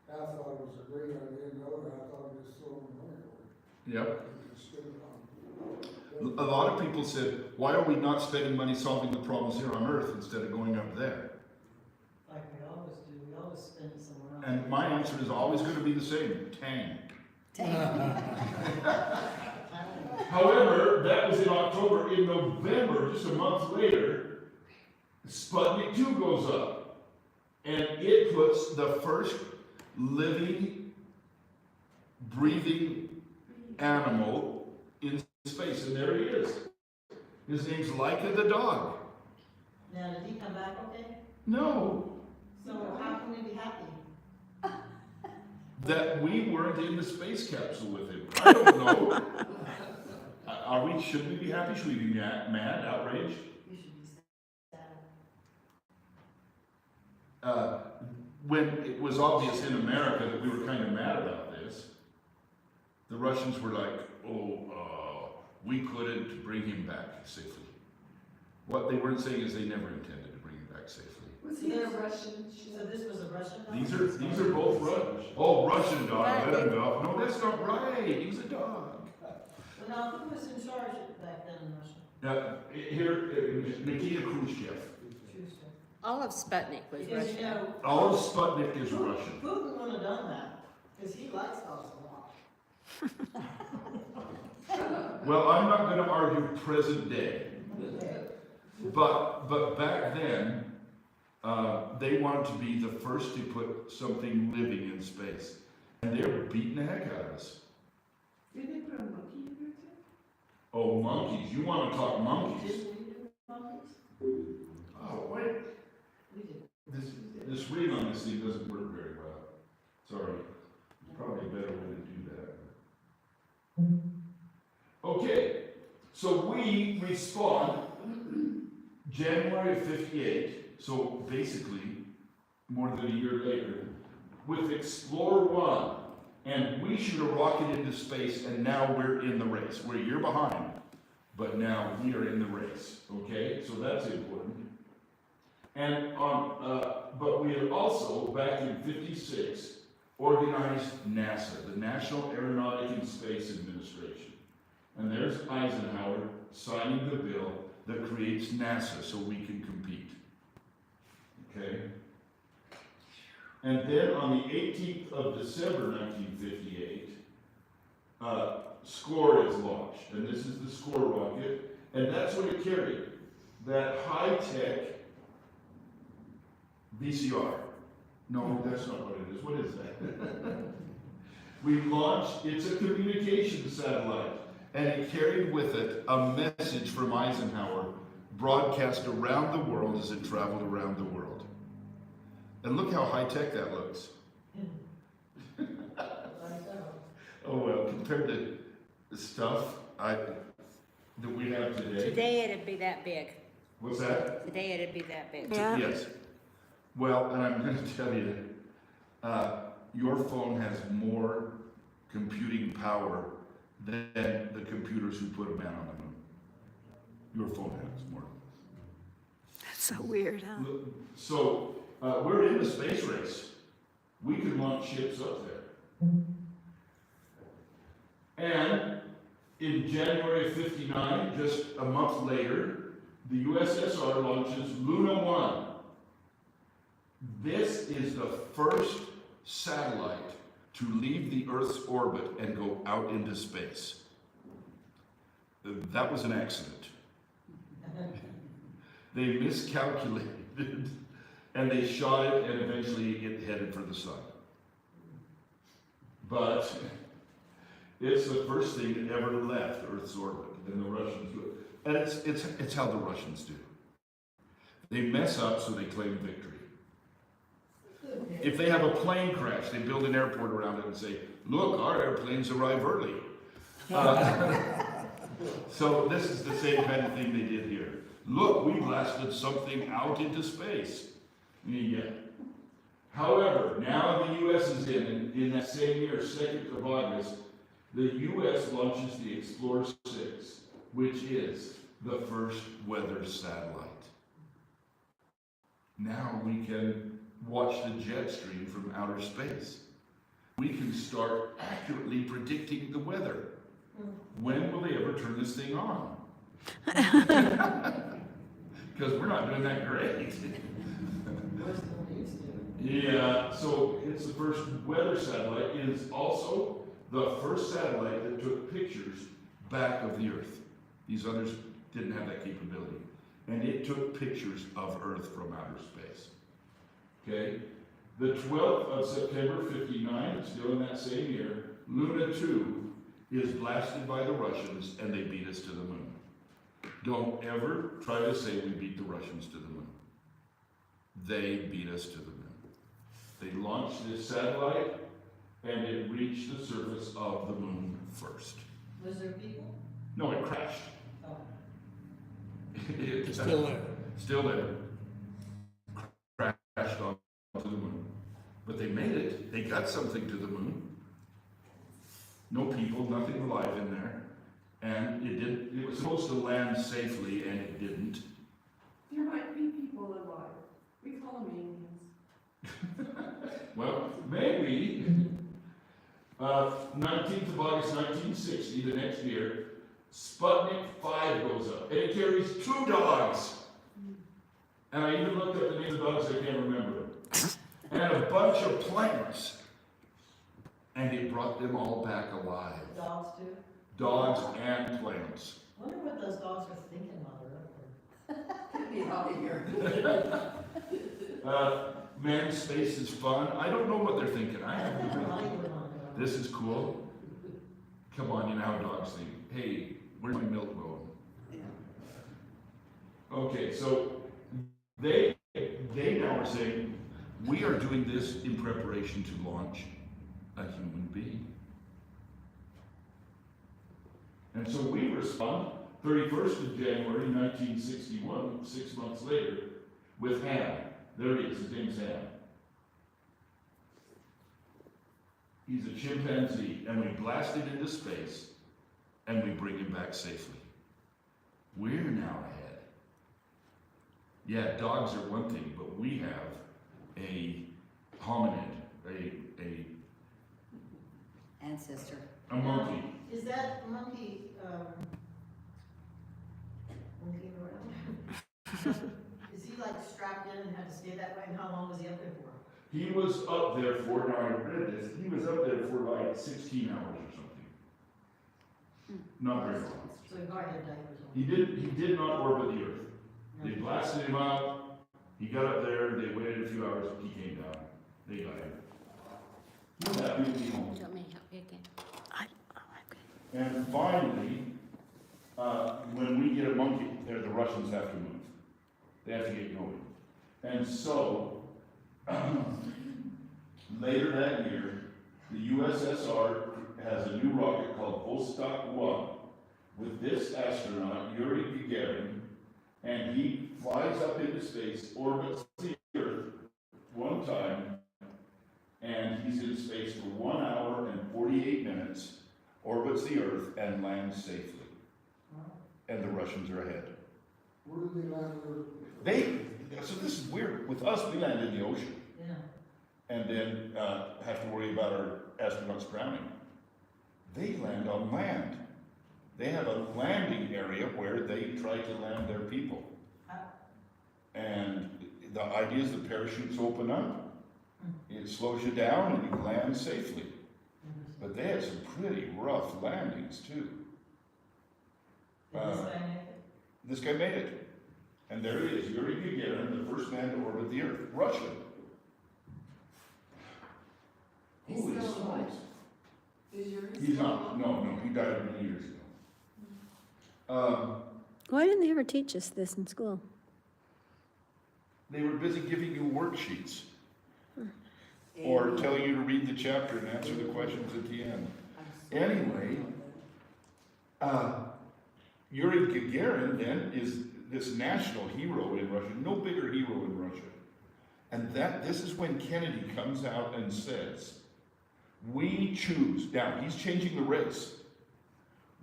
I thought it was a great idea and the other I thought it was throwing money away. Yep. And spend it on. A lot of people said, why are we not spending money solving the problems here on Earth instead of going up there? Like we always do, we always spend it somewhere else. And my answer is always going to be the same, Tang. However, that was in October. In November, just a month later, Sputnik 2 goes up. And it puts the first living, breathing animal in space. And there he is. His name's Laika the dog. Now, did he come back okay? No, So how can we be happy? that we weren't in the space capsule with him. I don't know. Should we be happy? Should we be mad, outraged? You should be sad. When it was obvious in America that we were kind of mad about this, the Russians were like, we couldn't bring him back safely. What they weren't saying is they never intended to bring him back safely. Was he a Russian? So this was a Russian dog? These are both Russian. Oh, Russian dog, let him go. No, that's not right. He was a dog. Well, now, who was in charge back then in Russia? Here, Nikita Khrushchev. All of Sputnik was Because, you Russian. know, All of Sputnik is Russian. Putin wouldn't have done that, because he likes dogs a lot. Well, I'm not going to argue present day, but back then, they wanted to be the first to put something living in space, and they were beating the heck out of us. Did they put a monkey in there too? Oh, monkeys! You want to talk monkeys? Did we do monkeys? Oh, wait. We did. This read on this thing doesn't work very well. Sorry. There's probably a better way to do that. Okay, so we respond January of '58, so basically more than a year later, with Explorer 1. And we shoot a rocket into space, and now we're in the race. We're a year behind, but now we are in the race. Okay, so that's important. And but we had also, back in '56, organized NASA, the National Aeronautic and Space Administration. And there's Eisenhower signing the bill that creates NASA so we can compete. Okay? And then on the 18th of December 1958, SCORE is launched. And this is the SCORE rocket. And that's what it carried. That high-tech VCR. No, that's not what it is. What is that? We launched, it's a communication satellite. And it carried with it a message from Eisenhower broadcast around the world as it traveled around the world. And look how high-tech that looks. Oh well, compared to the stuff that we have today. Today it'd be that big. What's that? Today it'd be that big. Yeah. Yes. Well, and I'm going to tell you, your phone has more computing power than the computers who put a man on the moon. Your phone has more. That's so weird, huh? So, we're in the space race. We can launch ships up there. And in January of '59, just a month later, the USSR launches Luna 1. This is the first satellite to leave the Earth's orbit and go out into space. That was an accident. They miscalculated and they shot it, and eventually it headed for the sun. But it's the first thing that ever left Earth's orbit, and the Russians do it. And it's how the Russians do. They mess up, so they claim victory. If they have a plane crash, they build an airport around it and say, look, our airplanes arrive early. So this is the same kind of thing they did here. Look, we blasted something out into space. Yeah. However, now the U.S. is in that same year, 2nd of August, the U.S. launches the Explorer 6, which is the first weather satellite. Now we can watch the jet stream from outer space. We can start accurately predicting the weather. When will they ever turn this thing on? Because we're not doing that great. Yeah, so it's the first weather satellite. It is also the first satellite that took pictures back of the Earth. These others didn't have that capability. And it took pictures of Earth from outer space. Okay? The 12th of September, 59, still in that same year, Luna 2 is blasted by the Russians and they beat us to the moon. Don't ever try to say we beat the Russians to the moon. They beat us to the moon. They launched this satellite and it reached the surface of the moon first. Was there people? No, it crashed. Oh. It's still there. Still there. Crashed onto the moon. But they made it. They got something to the moon. No people, nothing alive in there. And it was supposed to land safely and it didn't. There might be people alive. We call them aliens. Well, maybe. 19th of August, 1960, the next year, Sputnik 5 goes up, and it carries 2 dogs. And I even looked up the names of dogs I can't remember. And a bunch of plants. And it brought them all back alive. Dogs too? Dogs and plants. Wonder what those dogs are thinking while they're up there. Get me out of here. Manned space is fun. I don't know what they're thinking. I have no idea. Hollywood on it. This is cool. Come on, you know how dogs think. Hey, where's my milk going? Okay, so they now are saying, we are doing this in preparation to launch a human being. And so we respond 31st of January 1961, 6 months later, with Ham. There he is, his name's Ham. He's a chimpanzee, and we blast it into space, and we bring him back safely. We're now ahead. Yeah, dogs are one thing, but we have a hominid, a Ancestor. monkey. Is that monkey, monkey around? Is he like strapped in and had to stay that way, and how long was he up there for? He was up there for, now I read this, he was up there for like 16 hours or something. Not very long. So he probably had diapers on. He did not orbit the Earth. They blasted him up, he got up there, they waited a few hours, he came down. They got him. He's happy to be home. You want me to help you again? And finally, when we get a monkey, there the Russians have to move. They have to get going. And so, later that year, the USSR has a new rocket called Vostok 1 with this astronaut, Yuri Gagarin, and he flies up into space, orbits the Earth one time, and he's in space for 1 hour and 48 minutes, orbits the Earth, and lands safely. And the Russians are ahead. Where did they land? So this is weird. With us, we land in the ocean. Yeah. And then have to worry about our astronauts drowning. They land on land. They have a landing area where they try to land their people. And the idea is the parachutes open up, it slows you down and you land safely. But they had some pretty rough landings too. Did this guy make it? This guy made it. And there he is, Yuri Gagarin, the first man to orbit the Earth, Russian. He's Holy still alive? smokes. Is yours? He's not, no, he died many years ago. Why didn't they ever teach us this in school? They were busy giving you worksheets or telling you to read the chapter and answer the questions at the end. Anyway, Yuri Gagarin then is this national hero in Russia, no bigger hero in Russia. And this is when Kennedy comes out and says, we choose, now he's changing the race.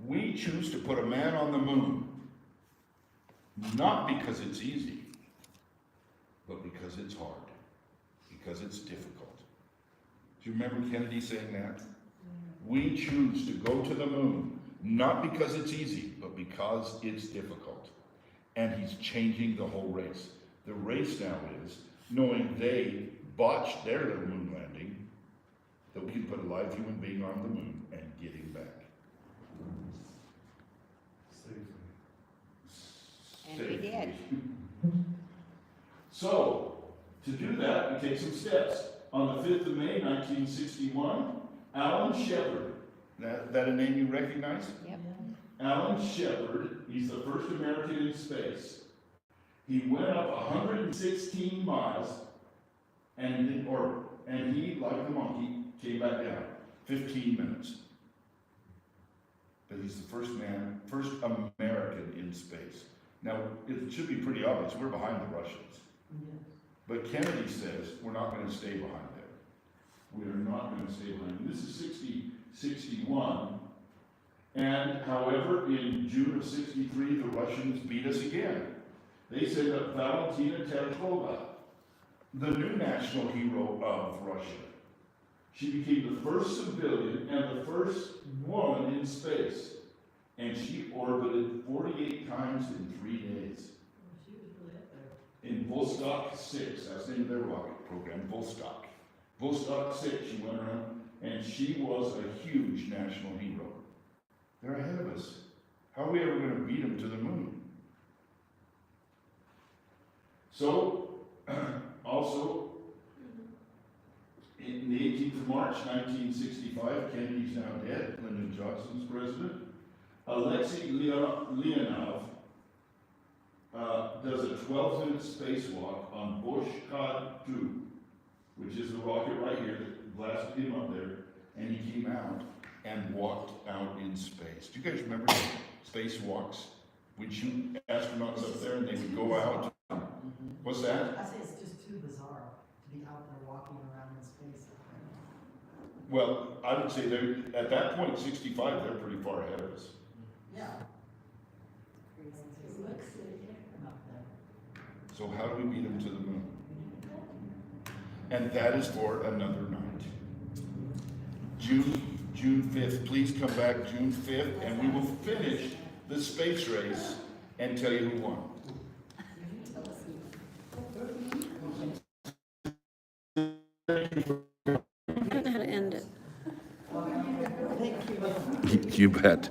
We choose to put a man on the moon, not because it's easy, but because it's hard, because it's difficult. Do you remember Kennedy saying that? We choose to go to the moon, not because it's easy, but because it's difficult. And he's changing the whole race. The race now is, knowing they botched their little moon landing, that we can put a live human being on the moon and get him back. And we did. So, to do that, we take some steps. On the 5th of May, 1961, Alan Shepard, that a name you recognize? Yep. Alan Shepard, he's the first American in space. He went up 116 miles, and he, like the monkey, came back down. 15 minutes. But he's the first American in space. Now, it should be pretty obvious, we're behind the Russians. Yes. But Kennedy says, we're not going to stay behind them. We are not going to stay behind them. This is 61. And however, in June of 63, the Russians beat us again. They sent up Valentina Tereshkova, the new national hero of Russia. She became the first civilian and the first woman in space. And she orbited 48 times in 3 days. She was really up there. In Vostok 6, that's the name of their rocket program, Vostok. Vostok 6, she went around, and she was a huge national hero. They're ahead of us. How are we ever going to beat them to the moon? So, also, in the 18th of March, 1965, Kennedy's now dead, Lyndon Johnson's president. Alexei Leonov does a 12-minute spacewalk on Voshchod 2, which is the rocket right here that blasted him up there, and he came out and walked out in space. Do you guys remember spacewalks? We'd shoot astronauts up there and they would go out. What's that? I say it's just too bizarre to be out there walking around in space. Well, I would say they're, at that point, 65, they're pretty far ahead of us. Yeah. It looks Up there. So how do we beat them to the moon? And that is for another night. June 5th, please come back June 5th, and we will finish the space race and tell you who won. I don't know how to end it. You bet.